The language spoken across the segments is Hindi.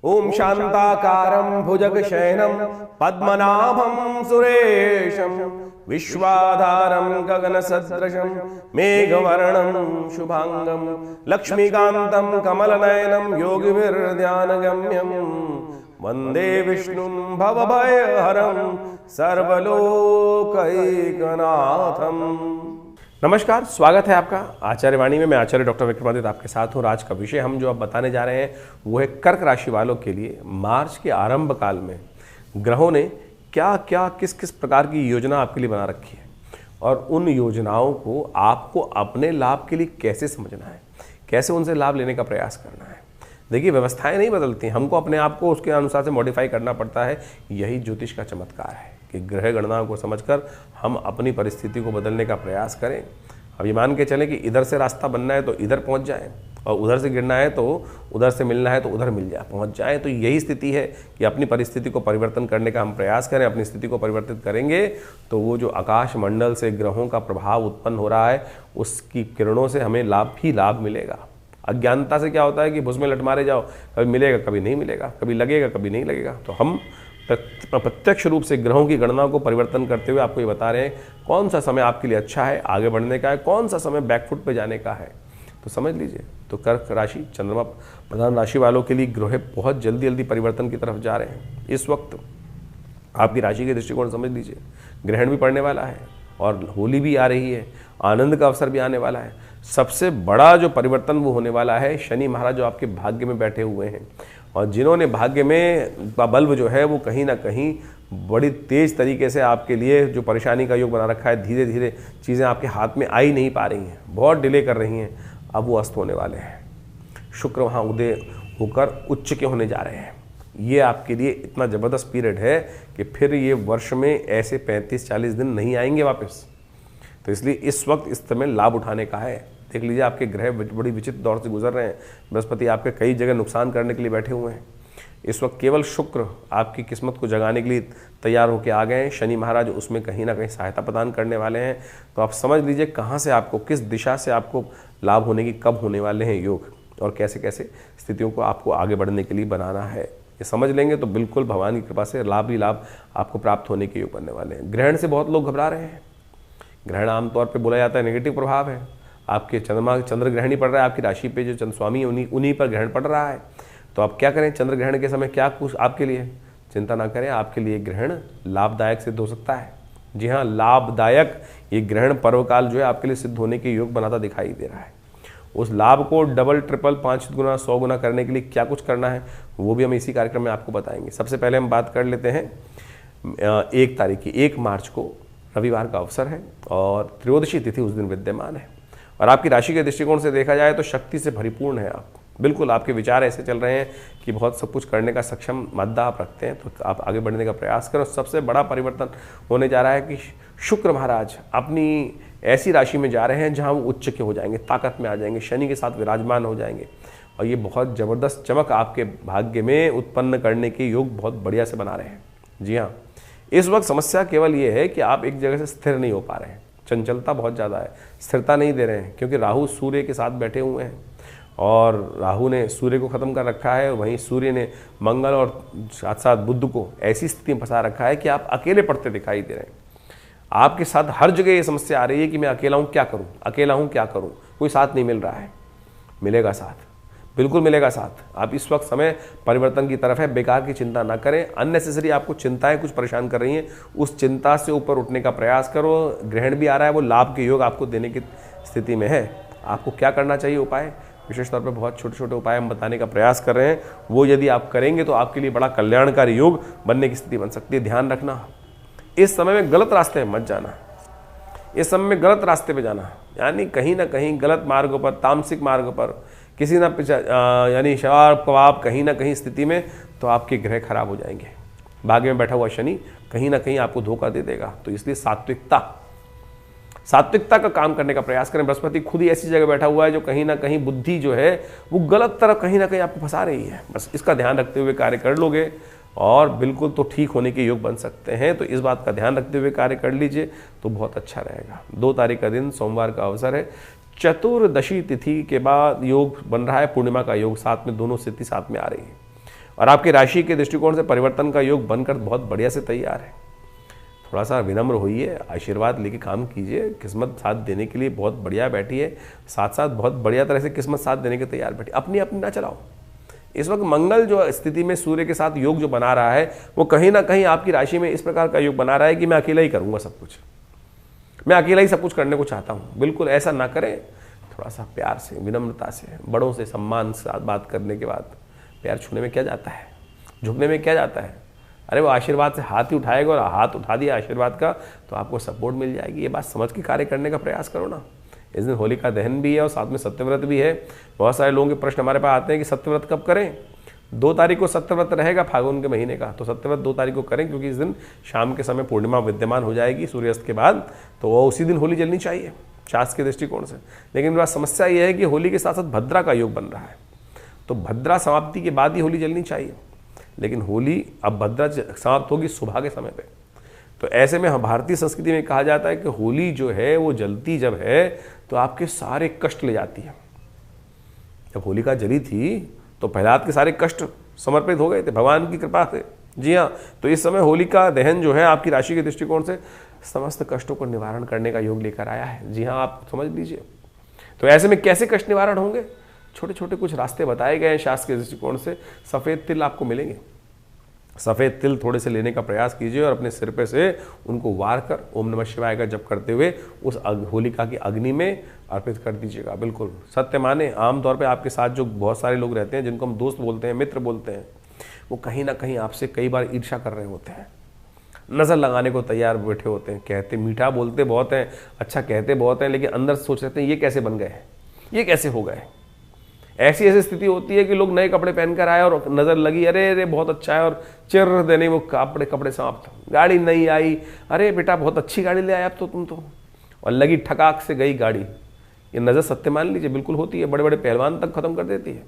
ओम शांताकारं भुजगशयनं पद्मनाभं सुरेशं विश्वाधारं गगनसदृशं मेघवर्णं शुभांगं लक्ष्मीकान्तं कमलनयनं योगिभिर्ध्यानगम्यं वंदे विष्णुं भवभयहरं सर्वलोकैकनाथम्। नमस्कार, स्वागत है आपका आचार्य वाणी में। मैं आचार्य डॉक्टर विक्रमादित्य आपके साथ हूँ। आज का विषय हम जो अब बताने जा रहे हैं वो है कर्क राशि वालों के लिए मार्च के आरंभ काल में ग्रहों ने क्या क्या किस किस प्रकार की योजना आपके लिए बना रखी है और उन योजनाओं को आपको अपने लाभ के लिए कैसे समझना है, कैसे उनसे लाभ लेने का प्रयास करना है। देखिए, व्यवस्थाएं नहीं बदलती, हमको अपने आप को उसके अनुसार से मॉडिफाई करना पड़ता है। यही ज्योतिष का चमत्कार है कि ग्रह गणनाओं को समझकर हम अपनी परिस्थिति को बदलने का प्रयास करें। अब ये मान के चलें कि इधर से रास्ता बनना है तो इधर पहुंच जाएं, और उधर से गिरना है तो उधर से मिलना है तो उधर मिल जाए, पहुंच जाएं। तो यही स्थिति है कि अपनी परिस्थिति को परिवर्तन करने का हम प्रयास करें। अपनी स्थिति को परिवर्तित करेंगे तो वो जो आकाश मंडल से ग्रहों का प्रभाव उत्पन्न हो रहा है उसकी किरणों से हमें लाभ ही लाभ मिलेगा। अज्ञानता से क्या होता है कि भुस में लट मारे जाओ, कभी मिलेगा कभी नहीं मिलेगा, कभी लगेगा कभी नहीं लगेगा। तो हम प्रत्यक्ष रूप से ग्रहों की गणना को परिवर्तन करते हुए आपको ये बता रहे हैं कौन सा समय आपके लिए अच्छा है, आगे बढ़ने का है, कौन सा समय बैकफुट पे जाने का है। तो समझ लीजिए। तो कर्क राशि चंद्रमा प्रधान राशि वालों के लिए ग्रह बहुत जल्दी जल्दी परिवर्तन की तरफ जा रहे हैं। इस वक्त आपकी राशि के दृष्टिकोण समझ लीजिए, ग्रहण भी पड़ने वाला है और होली भी आ रही है, आनंद का अवसर भी आने वाला है। सबसे बड़ा जो परिवर्तन वो होने वाला है, शनि महाराज जो आपके भाग्य में बैठे हुए हैं और जिन्होंने भाग्य में बल्ब जो है वो कहीं ना कहीं बड़ी तेज तरीके से आपके लिए जो परेशानी का योग बना रखा है, धीरे धीरे चीज़ें आपके हाथ में आ ही नहीं पा रही हैं, बहुत डिले कर रही हैं, अब वो अस्त होने वाले हैं। शुक्र वहाँ उदय होकर उच्च के होने जा रहे हैं। ये आपके लिए इतना ज़बरदस्त पीरियड है कि फिर ये वर्ष में ऐसे 35-40 दिन नहीं आएंगे वापस। तो इसलिए इस वक्त इस समय लाभ उठाने का है। देख लीजिए, आपके ग्रह बड़ी विचित्र दौर से गुजर रहे हैं। बृहस्पति आपके कई जगह नुकसान करने के लिए बैठे हुए हैं। इस वक्त केवल शुक्र आपकी किस्मत को जगाने के लिए तैयार होकर आ गए हैं। शनि महाराज उसमें कहीं ना कहीं सहायता प्रदान करने वाले हैं। तो आप समझ लीजिए कहाँ से आपको, किस दिशा से आपको लाभ होने की, कब होने वाले हैं योग, और कैसे कैसे स्थितियों को आपको आगे बढ़ने के लिए बनाना है। ये समझ लेंगे तो बिल्कुल भगवान की कृपा से लाभ ही लाभ आपको प्राप्त होने के योग बनने वाले हैं। ग्रहण से बहुत लोग घबरा रहे हैं। ग्रहण आमतौर पर बोला जाता है नेगेटिव प्रभाव है। आपके चंद्र ग्रहण ही पड़ रहा है, आपकी राशि पे जो चंद्र स्वामी उन्हीं पर ग्रहण पड़ रहा है। तो आप क्या करें, चंद्र ग्रहण के समय क्या कुछ आपके लिए चिंता ना करें, आपके लिए ग्रहण लाभदायक सिद्ध हो सकता है। जी हाँ, लाभदायक ये ग्रहण पर्वकाल जो है आपके लिए सिद्ध होने के योग बनाता दिखाई दे रहा है। उस लाभ को डबल ट्रिपल 5 गुना 100 गुना करने के लिए क्या कुछ करना है वो भी हम इसी कार्यक्रम में आपको बताएंगे। सबसे पहले हम बात कर लेते हैं 1 तारीख की। 1 मार्च को रविवार का अवसर है और त्रयोदशी तिथि उस दिन विद्यमान है। और आपकी राशि के दृष्टिकोण से देखा जाए तो शक्ति से भरिपूर्ण है आप। बिल्कुल आपके विचार ऐसे चल रहे हैं कि बहुत सब कुछ करने का सक्षम मादा आप रखते हैं। तो आप आगे बढ़ने का प्रयास करो। सबसे बड़ा परिवर्तन होने जा रहा है कि शुक्र महाराज अपनी ऐसी राशि में जा रहे हैं जहां वो उच्च के हो जाएंगे, ताकत में आ जाएंगे, शनि के साथ विराजमान हो जाएंगे। और ये बहुत ज़बरदस्त चमक आपके भाग्य में उत्पन्न करने के योग बहुत बढ़िया से बना रहे हैं। जी हाँ, इस वक्त समस्या केवल ये है कि आप एक जगह से स्थिर नहीं हो पा रहे हैं। चंचलता बहुत ज़्यादा है, स्थिरता नहीं दे रहे हैं, क्योंकि राहु सूर्य के साथ बैठे हुए हैं और राहु ने सूर्य को ख़त्म कर रखा है। वहीं सूर्य ने मंगल और साथ साथ बुध को ऐसी स्थिति में फंसा रखा है कि आप अकेले पड़ते दिखाई दे रहे हैं। आपके साथ हर जगह ये समस्या आ रही है कि मैं अकेला हूँ क्या करूँ, अकेला हूँ क्या करूँ, कोई साथ नहीं मिल रहा है। मिलेगा साथ, बिल्कुल मिलेगा साथ। आप इस वक्त समय परिवर्तन की तरफ है। बेकार की चिंता ना करें। अननेसेसरी आपको चिंताएं कुछ परेशान कर रही हैं, उस चिंता से ऊपर उठने का प्रयास करो। ग्रहण भी आ रहा है, वो लाभ के योग आपको देने की स्थिति में है। आपको क्या करना चाहिए उपाय, विशेष तौर पे बहुत छोटे छोटे उपाय हम बताने का प्रयास कर रहे हैं। वो यदि आप करेंगे तो आपके लिए बड़ा कल्याणकारी योग बनने की स्थिति बन सकती है। ध्यान रखना, इस समय में गलत रास्ते में मत जाना। इस समय में गलत रास्ते पे जाना यानी कहीं ना कहीं गलत मार्ग पर, तामसिक मार्ग पर, किसी ना यानी शराब कबाब कहीं ना कहीं स्थिति में, तो आपके ग्रह खराब हो जाएंगे। भाग्य में बैठा हुआ शनि कहीं ना कहीं आपको धोखा दे देगा। तो इसलिए सात्विकता का काम करने का प्रयास करें। बृहस्पति खुद ही ऐसी जगह बैठा हुआ है जो कहीं ना कहीं बुद्धि जो है वो गलत तरफ कहीं ना कहीं आपको फंसा रही है। बस इसका ध्यान रखते हुए कार्य कर लोगे और बिल्कुल तो ठीक होने के योग बन सकते हैं। तो इस बात का ध्यान रखते हुए कार्य कर लीजिए तो बहुत अच्छा रहेगा। 2 तारीख का दिन सोमवार का अवसर है। चतुर्दशी तिथि के बाद योग बन रहा है, पूर्णिमा का योग साथ में, दोनों स्थिति साथ में आ रही है। और आपकी राशि के दृष्टिकोण से परिवर्तन का योग बनकर बहुत बढ़िया से तैयार है। थोड़ा सा विनम्र होइए, आशीर्वाद लेके काम कीजिए, किस्मत साथ देने के लिए बहुत बढ़िया बैठी है, साथ साथ बहुत बढ़िया तरह से किस्मत साथ देने के तैयार बैठी। अपनी अपनी ना चलाओ। इस वक्त मंगल जो स्थिति में सूर्य के साथ योग जो बना रहा है, वो कहीं ना कहीं आपकी राशि में इस प्रकार का योग बना रहा है कि मैं अकेला ही करूंगा सब कुछ, मैं अकेला ही सब कुछ करने को चाहता हूँ। बिल्कुल ऐसा ना करें। थोड़ा सा प्यार से, विनम्रता से, बड़ों से सम्मान से बात करने के बाद, पैर छूने में क्या जाता है, झुकने में क्या जाता है। अरे वो आशीर्वाद से हाथ ही उठाएगा, और हाथ उठा दिया आशीर्वाद का तो आपको सपोर्ट मिल जाएगी। ये बात समझ के कार्य करने का प्रयास करो ना। इस दिन होलिका दहन भी है और साथ में सत्यव्रत भी है। बहुत सारे लोगों के प्रश्न हमारे पास आते हैं कि सत्यव्रत कब करें। 2 तारीख को सत्यव्रत रहेगा फागुन के महीने का, तो सत्यव्रत 2 तारीख को करें, क्योंकि इस दिन शाम के समय पूर्णिमा विद्यमान हो जाएगी सूर्यास्त के बाद, तो वो उसी दिन होली जलनी चाहिए शास्त्र के दृष्टिकोण से। लेकिन बात समस्या ये है कि होली के साथ साथ भद्रा का योग बन रहा है, तो भद्रा समाप्ति के बाद ही होली जलनी चाहिए। लेकिन होली अब भद्रा समाप्त होगी सुबह के समय पे, तो ऐसे में भारतीय संस्कृति में कहा जाता है कि होली जो है वो जलती जब है तो आपके सारे कष्ट ले जाती है। जब होलिका जली थी तो प्रहलाद के सारे कष्ट समर्पित हो गए थे भगवान की कृपा से। जी हाँ, तो इस समय होलिका दहन जो है आपकी राशि के दृष्टिकोण से समस्त कष्टों को निवारण करने का योग लेकर आया है। जी हाँ, आप समझ लीजिए। तो ऐसे में कैसे कष्ट निवारण होंगे, छोटे छोटे कुछ रास्ते बताए गए हैं शास्त्र के दृष्टिकोण से। सफ़ेद तिल आपको मिलेंगे, सफ़ेद तिल थोड़े से लेने का प्रयास कीजिए और अपने सिर पे से उनको वार कर ओम नमः शिवाय का जप करते हुए उस होलिका की अग्नि में अर्पित कर दीजिएगा। बिल्कुल सत्य माने, आमतौर पे आपके साथ जो बहुत सारे लोग रहते हैं, जिनको हम दोस्त बोलते हैं, मित्र बोलते हैं, वो कहीं ना कहीं आपसे कई बार ईर्ष्या कर रहे होते हैं, नज़र लगाने को तैयार बैठे होते हैं। कहते मीठा बोलते बहुत हैं, अच्छा कहते बहुत हैं, लेकिन अंदर सोच रहे हैं ये कैसे बन गए, ये कैसे हो गए। ऐसी ऐसी स्थिति होती है कि लोग नए कपड़े पहनकर आए और नज़र लगी, अरे अरे बहुत अच्छा है, और चिर देने वो कपड़े समाप्त, गाड़ी नहीं आई, अरे बेटा बहुत अच्छी गाड़ी ले आए अब तो तुम तो, और लगी ठकाक से गई गाड़ी। ये नज़र सत्य मान लीजिए बिल्कुल होती है, बड़े बड़े पहलवान तक खत्म कर देती है।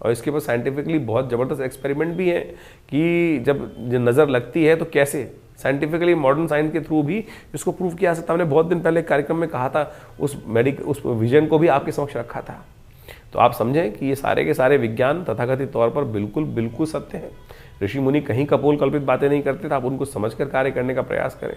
और इसके ऊपर साइंटिफिकली बहुत ज़बरदस्त एक्सपेरिमेंट भी है कि जब नज़र लगती है तो कैसे साइंटिफिकली मॉडर्न साइंस के थ्रू भी इसको प्रूव किया जा सकता है। हमने बहुत दिन पहले कार्यक्रम में कहा था, उस विजन को भी आपके समक्ष रखा था। तो आप समझें कि ये सारे के सारे विज्ञान तथाकथित तौर पर बिल्कुल बिल्कुल सत्य है। ऋषि मुनि कहीं कपोल कल्पित बातें नहीं करते थे, आप उनको समझकर कार्य करने का प्रयास करें।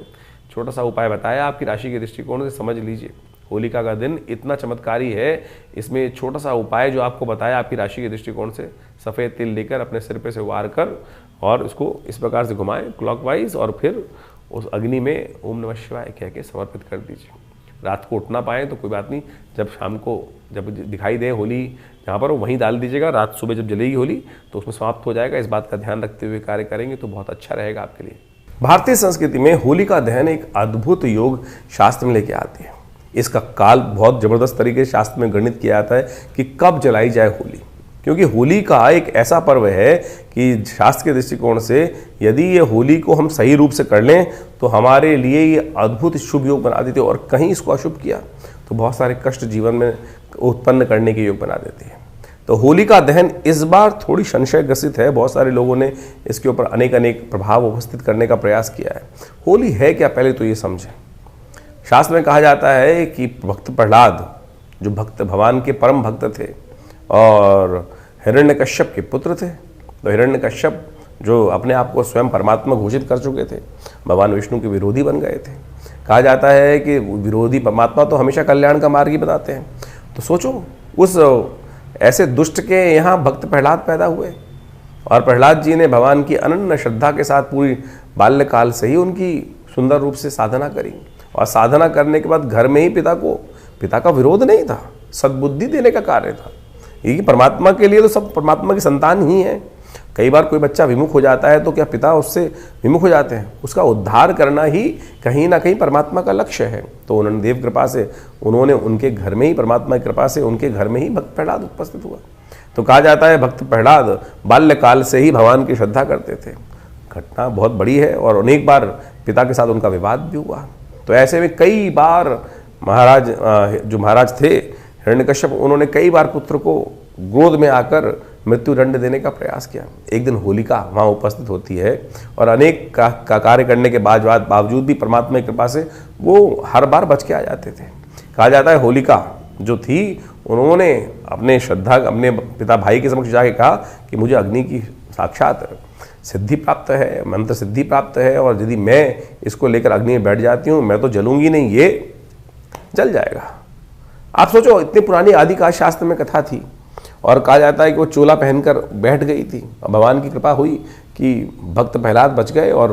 छोटा सा उपाय बताया आपकी राशि के दृष्टिकोण से, समझ लीजिए। होलिका का दिन इतना चमत्कारी है, इसमें छोटा सा उपाय जो आपको बताया आपकी राशि के दृष्टिकोण से, सफ़ेद तिल लेकर अपने सिर पे से वार कर और उसको इस प्रकार से घुमाएं क्लॉकवाइज, और फिर उस अग्नि में ओम नमः शिवाय कह के समर्पित कर दीजिए। रात को उठ ना पाएँ तो कोई बात नहीं, जब शाम को जब दिखाई दे होली जहाँ पर वहीं डाल दीजिएगा। रात सुबह जब जलेगी होली तो उसमें समाप्त हो जाएगा। इस बात का ध्यान रखते हुए कार्य करेंगे तो बहुत अच्छा रहेगा आपके लिए। भारतीय संस्कृति में होलिका दहन एक अद्भुत योग शास्त्र में लेके आते हैं। इसका काल बहुत ज़बरदस्त तरीके से शास्त्र में गणित किया जाता है कि कब जलाई जाए होली, क्योंकि होली का एक ऐसा पर्व है कि शास्त्र के दृष्टिकोण से यदि ये होली को हम सही रूप से कर लें तो हमारे लिए ये अद्भुत शुभ योग बना देते हैं, और कहीं इसको अशुभ किया तो बहुत सारे कष्ट जीवन में उत्पन्न करने के योग बना देते हैं। तो होलिका दहन इस बार थोड़ी संशय ग्रसित है। बहुत सारे लोगों ने इसके ऊपर अनेक प्रभाव उपस्थित करने का प्रयास किया है। होली है क्या, पहले तो ये समझें। शास्त्र में कहा जाता है कि भक्त प्रहलाद जो भक्त भगवान के परम भक्त थे और हिरण्यकश्यप के पुत्र थे, तो हिरण्यकश्यप जो अपने आप को स्वयं परमात्मा घोषित कर चुके थे, भगवान विष्णु के विरोधी बन गए थे। कहा जाता है कि विरोधी परमात्मा तो हमेशा कल्याण का मार्ग ही बताते हैं। तो सोचो उस ऐसे दुष्ट के यहाँ भक्त प्रहलाद पैदा हुए, और प्रहलाद जी ने भगवान की अनन्य श्रद्धा के साथ पूरी बाल्यकाल से ही उनकी सुंदर रूप से साधना करी, और साधना करने के बाद घर में ही पिता का विरोध नहीं था, सद्बुद्धि देने का कार्य था। ये परमात्मा के लिए तो सब परमात्मा की संतान ही है। कई बार कोई बच्चा विमुख हो जाता है तो क्या पिता उससे विमुख हो जाते हैं? उसका उद्धार करना ही कहीं ना कहीं परमात्मा का लक्ष्य है। तो उन्होंने देव कृपा से उन्होंने उनके घर में ही, परमात्मा की कृपा से उनके घर में ही भक्त प्रहलाद उपस्थित हुआ। तो कहा जाता है भक्त प्रहलाद बाल्यकाल से ही भगवान की श्रद्धा करते थे। घटना बहुत बड़ी है, और अनेक बार पिता के साथ उनका विवाद भी हुआ। तो ऐसे में कई बार महाराज थे हिरण्यकश्यप, उन्होंने कई बार पुत्र को क्रोध में आकर मृत्यु दंड देने का प्रयास किया। एक दिन होलिका वहाँ उपस्थित होती है, और अनेक का कार्य करने के बावजूद भी परमात्मा की कृपा से वो हर बार बच के आ जाते थे। कहा जाता है होलिका जो थी, उन्होंने अपने पिता भाई के समक्ष जाके कहा कि मुझे अग्नि की साक्षात सिद्धि प्राप्त है, मंत्र सिद्धि प्राप्त है, और यदि मैं इसको लेकर अग्नि में बैठ जाती हूँ, मैं तो जलूंगी नहीं, ये जल जाएगा। आप सोचो, इतनी पुरानी आदिकाल शास्त्र में कथा थी और कहा जाता है कि वो चोला पहनकर बैठ गई थी। भगवान की कृपा हुई कि भक्त प्रहलाद बच गए और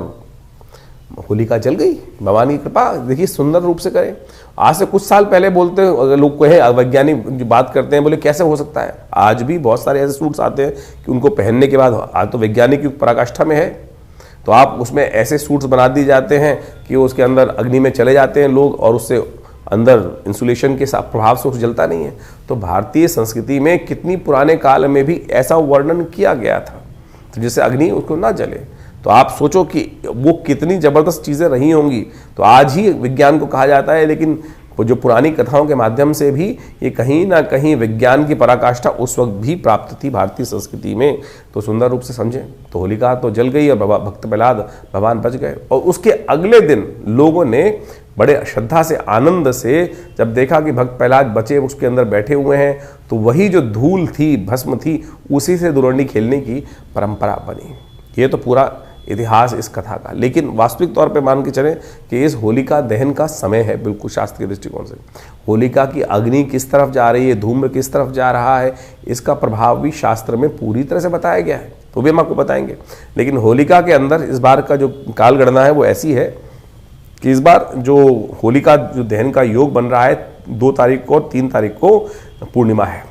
होलिका जल गई। भगवान की कृपा देखिए सुंदर रूप से करे। आज से कुछ साल पहले बोलते अगर लोग को है वैज्ञानिक जो बात करते हैं, बोले कैसे हो सकता है। आज भी बहुत सारे ऐसे सूट्स आते हैं कि उनको पहनने के बाद, आज तो वैज्ञानिक युग पराकाष्ठा में है, तो आप उसमें ऐसे सूट्स बना दिए जाते हैं कि उसके अंदर अग्नि में चले जाते हैं लोग, और उससे अंदर इंसुलेशन के प्रभाव से जलता नहीं है। तो भारतीय संस्कृति में कितनी पुराने काल में भी ऐसा वर्णन किया गया था, तो जिससे अग्नि उसको ना जले। तो आप सोचो कि वो कितनी जबरदस्त चीज़ें रही होंगी। तो आज ही विज्ञान को कहा जाता है, लेकिन जो पुरानी कथाओं के माध्यम से भी ये कहीं ना कहीं विज्ञान की पराकाष्ठा उस वक्त भी प्राप्त थी भारतीय संस्कृति में। तो सुंदर रूप से समझें। तो होलिका तो जल गई और भक्त प्रहलाद भगवान बच गए। और उसके अगले दिन लोगों ने बड़े श्रद्धा से, आनंद से जब देखा कि भक्त प्रहलाद बचे उसके अंदर बैठे हुए हैं, तो वही जो धूल थी, भस्म थी, उसी से दुर्वणी खेलने की परंपरा बनी। ये तो पूरा इतिहास इस कथा का। लेकिन वास्तविक तौर पे मान के चलें कि इस होलिका दहन का समय है, बिल्कुल शास्त्र के दृष्टिकोण से। होलिका की अग्नि किस तरफ जा रही है, धूम्र किस तरफ जा रहा है, इसका प्रभाव भी शास्त्र में पूरी तरह से बताया गया है, तो भी हम आपको बताएंगे। लेकिन होलिका के अंदर इस बार का जो काल गणना है वो ऐसी है कि इस बार जो होलिका जो दहन का योग बन रहा है, 2 तारीख को और 3 तारीख को पूर्णिमा है।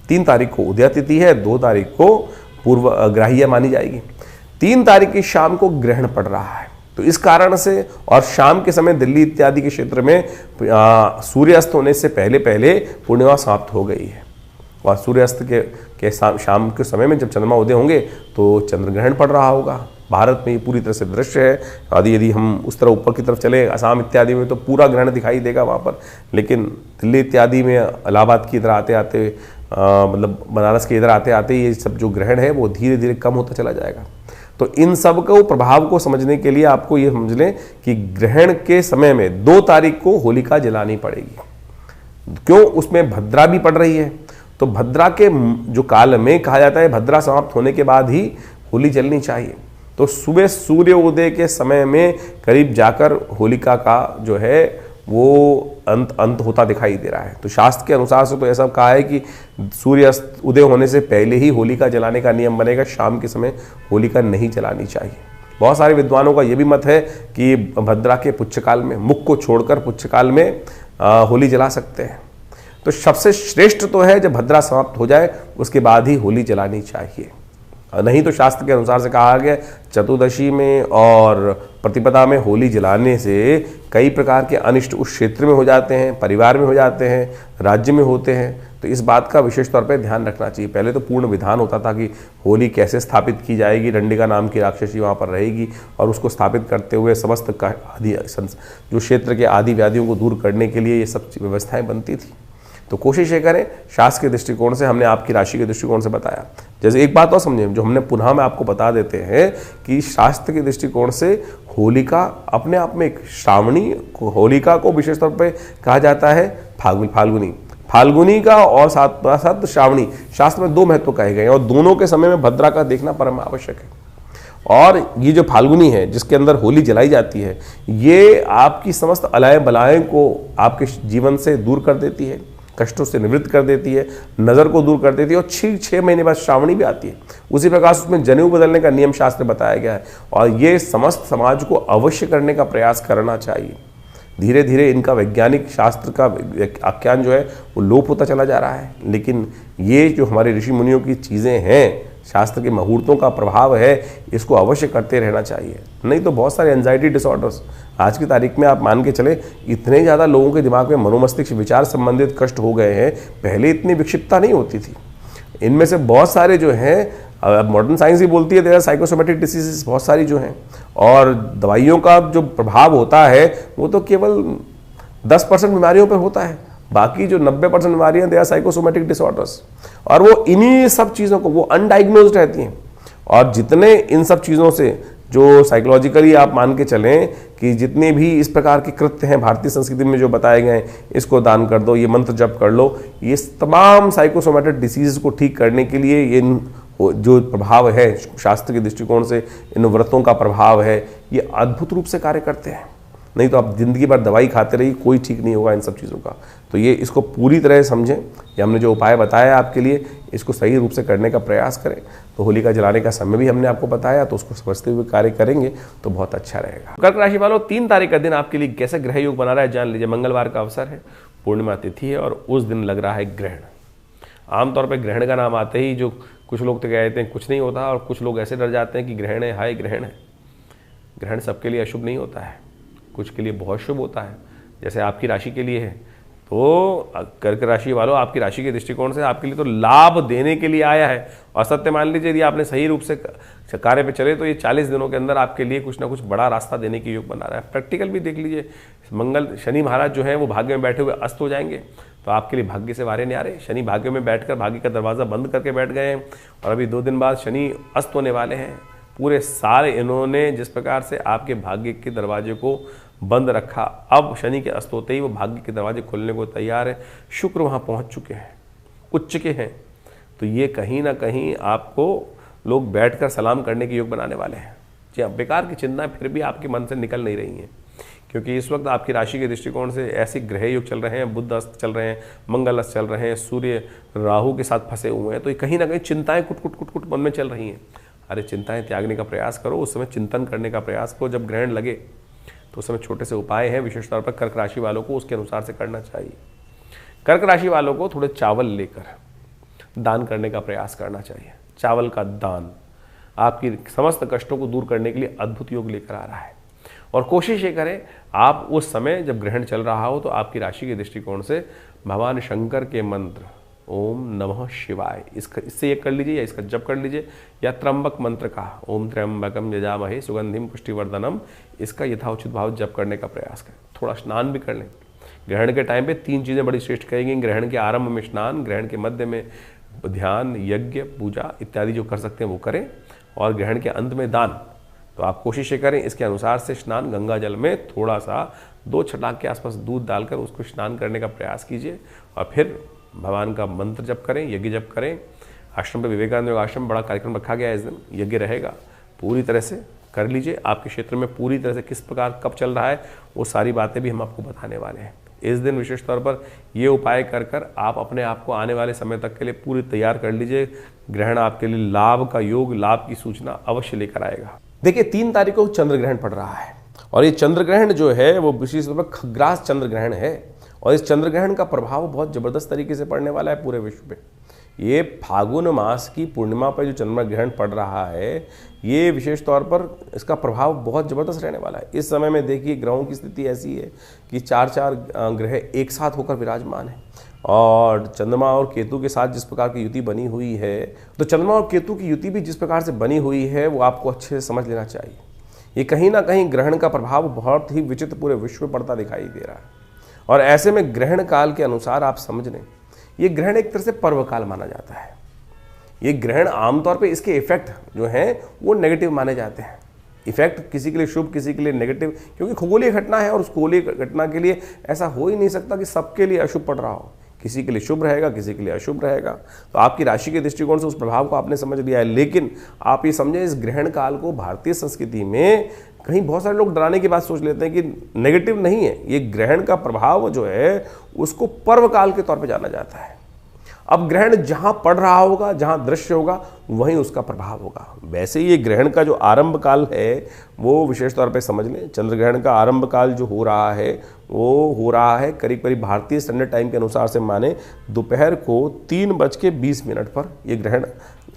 3 तारीख को उदया तिथि है, 2 तारीख को पूर्व ग्राह्य मानी जाएगी। 3 तारीख की शाम को ग्रहण पड़ रहा है, तो इस कारण से, और शाम के समय दिल्ली इत्यादि के क्षेत्र में सूर्यास्त होने से पहले पहले पूर्णिमा समाप्त हो गई है। और सूर्यास्त के शाम के समय में जब चंद्रमा उदय होंगे तो चंद्र ग्रहण पड़ रहा होगा। भारत में ये पूरी तरह से दृश्य है। यदि हम उस तरह ऊपर की तरफ चले, असम इत्यादि में, तो पूरा ग्रहण दिखाई देगा वहाँ पर। लेकिन दिल्ली इत्यादि में, इलाहाबाद की इधर आते आते, मतलब बनारस के इधर आते आते ये सब जो ग्रहण है वो धीरे धीरे कम होता चला जाएगा। तो इन सब को प्रभाव को समझने के लिए आपको ये समझ लें कि ग्रहण के समय में 2 तारीख को होलिका जलानी पड़ेगी। क्यों? उसमें भद्रा भी पड़ रही है, तो भद्रा के जो काल में कहा जाता है भद्रा समाप्त होने के बाद ही होली जलनी चाहिए। तो सुबह सूर्योदय के समय में करीब जाकर होलिका का जो है वो अंत होता दिखाई दे रहा है। तो शास्त्र के अनुसार से तो ऐसा कहा है कि सूर्यास्त उदय होने से पहले ही होलिका जलाने का नियम बनेगा। शाम के समय होलिका नहीं जलानी चाहिए। बहुत सारे विद्वानों का ये भी मत है कि भद्रा के पुच्छकाल में, मुख को छोड़कर पुच्छकाल में होली जला सकते हैं। तो सबसे श्रेष्ठ तो है जब भद्रा समाप्त हो जाए उसके बाद ही होली जलानी चाहिए। नहीं तो शास्त्र के अनुसार से कहा गया चतुर्दशी में और प्रतिपदा में होली जलाने से कई प्रकार के अनिष्ट उस क्षेत्र में हो जाते हैं, परिवार में हो जाते हैं, राज्य में होते हैं। तो इस बात का विशेष तौर पर ध्यान रखना चाहिए। पहले तो पूर्ण विधान होता था कि होली कैसे स्थापित की जाएगी, रंडिका नाम की राक्षसी वहाँ पर रहेगी और उसको स्थापित करते हुए समस्त आदि जो क्षेत्र के आदि व्याधियों को दूर करने के लिए ये सब व्यवस्थाएं बनती थी। तो कोशिश ये करें, शास्त्र के दृष्टिकोण से हमने आपकी राशि के दृष्टिकोण से बताया। जैसे एक बात और समझें, जो हमने पुनः में आपको बता देते हैं कि शास्त्र के दृष्टिकोण से होलिका अपने आप में एक श्रावणी, होलिका को विशेष तौर पे कहा जाता है फाल्गुनी का, और साथ साथ श्रावणी। शास्त्र में 2 महत्व कहे गए हैं और दोनों के समय में भद्रा का देखना परम आवश्यक है। और ये जो फाल्गुनी है जिसके अंदर होली जलाई जाती है, ये आपकी समस्त अलाय बलाएं को आपके जीवन से दूर कर देती है, कष्टों से निवृत्त कर देती है, नज़र को दूर कर देती है। और 6 महीने बाद श्रावणी भी आती है। उसी प्रकार से उसमें जनेऊ बदलने का नियम शास्त्र बताया गया है और ये समस्त समाज को अवश्य करने का प्रयास करना चाहिए। धीरे धीरे इनका वैज्ञानिक शास्त्र का आख्यान जो है वो लोप होता चला जा रहा है। लेकिन ये जो हमारे ऋषि मुनियों की चीज़ें हैं, शास्त्र के मुहूर्तों का प्रभाव है, इसको अवश्य करते रहना चाहिए। नहीं तो बहुत सारे एंजाइटी डिसऑर्डर्स आज की तारीख में आप मान के चले, इतने ज़्यादा लोगों के दिमाग में मनोमस्तिष्क विचार संबंधित कष्ट हो गए हैं। पहले इतनी विक्षिप्तता नहीं होती थी। इनमें से बहुत सारे जो हैं, मॉडर्न साइंस ही बोलती है देयर आर साइकोसोमेटिक डिसीजेस बहुत सारी जो हैं, और दवाइयों का जो प्रभाव होता है वो तो केवल 10% बीमारियों पर होता है। बाकी जो 90% बीमारियां दे आर साइकोसोमेटिक डिसऑर्डर्स, और वो इन्हीं सब चीज़ों को वो अनडायग्नोज्ड रहती हैं। और जितने इन सब चीज़ों से जो साइकोलॉजिकली आप मान के चलें कि जितने भी इस प्रकार के कृत्य हैं भारतीय संस्कृति में जो बताए गए हैं, इसको दान कर दो, ये मंत्र जप कर लो, ये तमाम साइकोसोमेटिक डिसीज को ठीक करने के लिए इन जो प्रभाव है शास्त्र के दृष्टिकोण से, इन व्रतों का प्रभाव है, ये अद्भुत रूप से कार्य करते हैं। नहीं तो आप जिंदगी भर दवाई खाते रहिए, कोई ठीक नहीं होगा इन सब चीज़ों का। तो ये इसको पूरी तरह समझें, ये हमने जो उपाय बताया आपके लिए, इसको सही रूप से करने का प्रयास करें। तो होलिका जलाने का समय भी हमने आपको बताया, तो उसको समझते हुए कार्य करेंगे तो बहुत अच्छा रहेगा। कर्क राशि वालों, 3 तारीख का दिन आपके लिए कैसे ग्रह योग बना रहा है जान लीजिए। मंगलवार का अवसर है, पूर्णिमा तिथि है और उस दिन लग रहा है ग्रहण। आमतौर पर ग्रहण का नाम आते ही जो कुछ लोग तो कहते हैं कुछ नहीं होता, और कुछ लोग ऐसे डर जाते हैं कि ग्रहण है, हाय ग्रहण है। ग्रहण सबके लिए अशुभ नहीं होता है, कुछ के लिए बहुत शुभ होता है। जैसे आपकी राशि के लिए है, तो कर्क राशि वालों, आपकी राशि के दृष्टिकोण से आपके लिए तो लाभ देने के लिए आया है। और सत्य मान लीजिए, यदि आपने सही रूप से कार्य पे चले तो ये 40 दिनों के अंदर आपके लिए कुछ ना कुछ बड़ा रास्ता देने की योग बना रहा है। प्रैक्टिकल भी देख लीजिए, मंगल शनि महाराज जो है वो भाग्य में बैठे हुए अस्त हो जाएंगे, तो आपके लिए भाग्य से वारे न्यारे। शनि भाग्य में बैठकर भाग्य का दरवाज़ा बंद करके बैठ गए हैं, और अभी 2 दिन बाद शनि अस्त होने वाले हैं। पूरे साल इन्होंने जिस प्रकार से आपके भाग्य के दरवाजे को बंद रखा, अब शनि के अस्त होते ही वो भाग्य के दरवाजे खोलने को तैयार है। शुक्र वहाँ पहुँच चुके हैं, उच्च के हैं, तो ये कहीं ना कहीं आपको लोग बैठकर सलाम करने के योग बनाने वाले हैं। जी हाँ, बेकार की चिंताएं फिर भी आपके मन से निकल नहीं रही हैं, क्योंकि इस वक्त आपकी राशि के दृष्टिकोण से ऐसे ग्रह योग चल रहे हैं, बुध अस्त चल रहे हैं, मंगल अस्त चल रहे हैं, सूर्य राहु के साथ फंसे हुए हैं, तो ये कहीं ना कहीं चिंताएं कुट कुट कुट कुट मन में चल रही हैं। अरे चिंताएं त्यागने का प्रयास करो, उस समय चिंतन करने का प्रयास करो। जब ग्रहण लगे तो उस समय छोटे से उपाय हैं, विशेष तौर पर कर्क राशि वालों को उसके अनुसार से करना चाहिए। कर्क राशि वालों को थोड़े चावल लेकर दान करने का प्रयास करना चाहिए। चावल का दान आपकी समस्त कष्टों को दूर करने के लिए अद्भुत योग लेकर आ रहा है। और कोशिश ये करें, आप उस समय जब ग्रहण चल रहा हो तो आपकी राशि के दृष्टिकोण से भगवान शंकर के मंत्र ओम नमः शिवाय, इससे ये कर लीजिए, या इसका जप कर लीजिए, या त्र्यंबक मंत्र का ओम त्र्यंबकम यजामहे सुगंधिम पुष्टिवर्धनम, इसका यथाउचित भाव जप करने का प्रयास करें। थोड़ा स्नान भी कर लें। ग्रहण के टाइम पे 3 चीज़ें बड़ी श्रेष्ठ कहेंगी। ग्रहण के आरंभ में स्नान, ग्रहण के मध्य में ध्यान, यज्ञ, पूजा इत्यादि जो कर सकते हैं वो करें, और ग्रहण के अंत में दान। तो आप कोशिश करें इसके अनुसार से स्नान, गंगा जल में थोड़ा सा 2 छटाक के आसपास दूध डालकर उसको स्नान करने का प्रयास कीजिए, और फिर भगवान का मंत्र जप करें, यज्ञ जप करें। आश्रम पे विवेकानंद योग आश्रम बड़ा कार्यक्रम रखा गया है, इस दिन यज्ञ रहेगा, पूरी तरह से कर लीजिए। आपके क्षेत्र में पूरी तरह से किस प्रकार कब चल रहा है वो सारी बातें भी हम आपको बताने वाले हैं। इस दिन विशेष तौर पर ये उपाय कर कर आप अपने आप को आने वाले समय तक के लिए पूरी तैयार कर लीजिए। ग्रहण आपके लिए लाभ का योग, लाभ की सूचना अवश्य लेकर आएगा। देखिए 3 तारीख को चंद्र ग्रहण पड़ रहा है, और ये चंद्र ग्रहण जो है वो विशेष तौर पर खग्रास चंद्र ग्रहण है, और इस चंद्र ग्रहण का प्रभाव बहुत जबरदस्त तरीके से पड़ने वाला है पूरे विश्व पे। ये फागुन मास की पूर्णिमा पर जो चंद्रमा ग्रहण पड़ रहा है, ये विशेष तौर पर इसका प्रभाव बहुत ज़बरदस्त रहने वाला है। इस समय में देखिए ग्रहों की स्थिति ऐसी है कि 4 ग्रह एक साथ होकर विराजमान है, और चंद्रमा और केतु के साथ जिस प्रकार की युति बनी हुई है, तो चंद्रमा और केतु की युति भी जिस प्रकार से बनी हुई है वो आपको अच्छे से समझ लेना चाहिए। ये कहीं ना कहीं ग्रहण का प्रभाव बहुत ही विचित्र पूरे विश्व में पड़ता दिखाई दे रहा है, और ऐसे में ग्रहण काल के अनुसार आप समझ लें, ये ग्रहण एक तरह से पर्व काल माना जाता है। ये ग्रहण आमतौर पे इसके इफेक्ट जो हैं वो नेगेटिव माने जाते हैं। इफेक्ट किसी के लिए शुभ, किसी के लिए नेगेटिव, क्योंकि खगोलीय घटना है, और उस खगोलीय घटना के लिए ऐसा हो ही नहीं सकता कि सबके लिए अशुभ पड़ रहा हो। किसी के लिए शुभ रहेगा, किसी के लिए अशुभ रहेगा। तो आपकी राशि के दृष्टिकोण से उस प्रभाव को आपने समझ लिया है, लेकिन आप ये समझें इस ग्रहण काल को भारतीय संस्कृति में कहीं बहुत सारे लोग डराने की बात सोच लेते हैं कि नेगेटिव नहीं है। ये ग्रहण का प्रभाव जो है उसको पर्व काल के तौर पे जाना जाता है। अब ग्रहण जहां पड़ रहा होगा, जहां दृश्य होगा, वहीं उसका प्रभाव होगा। वैसे ये ग्रहण का जो आरंभ काल है वो विशेष तौर पे समझ लें, चंद्र ग्रहण का आरंभ काल जो हो रहा है वो हो रहा है करीब करीब भारतीय स्टैंडर्ड टाइम के अनुसार से माने दोपहर को 3:20 पर ये ग्रहण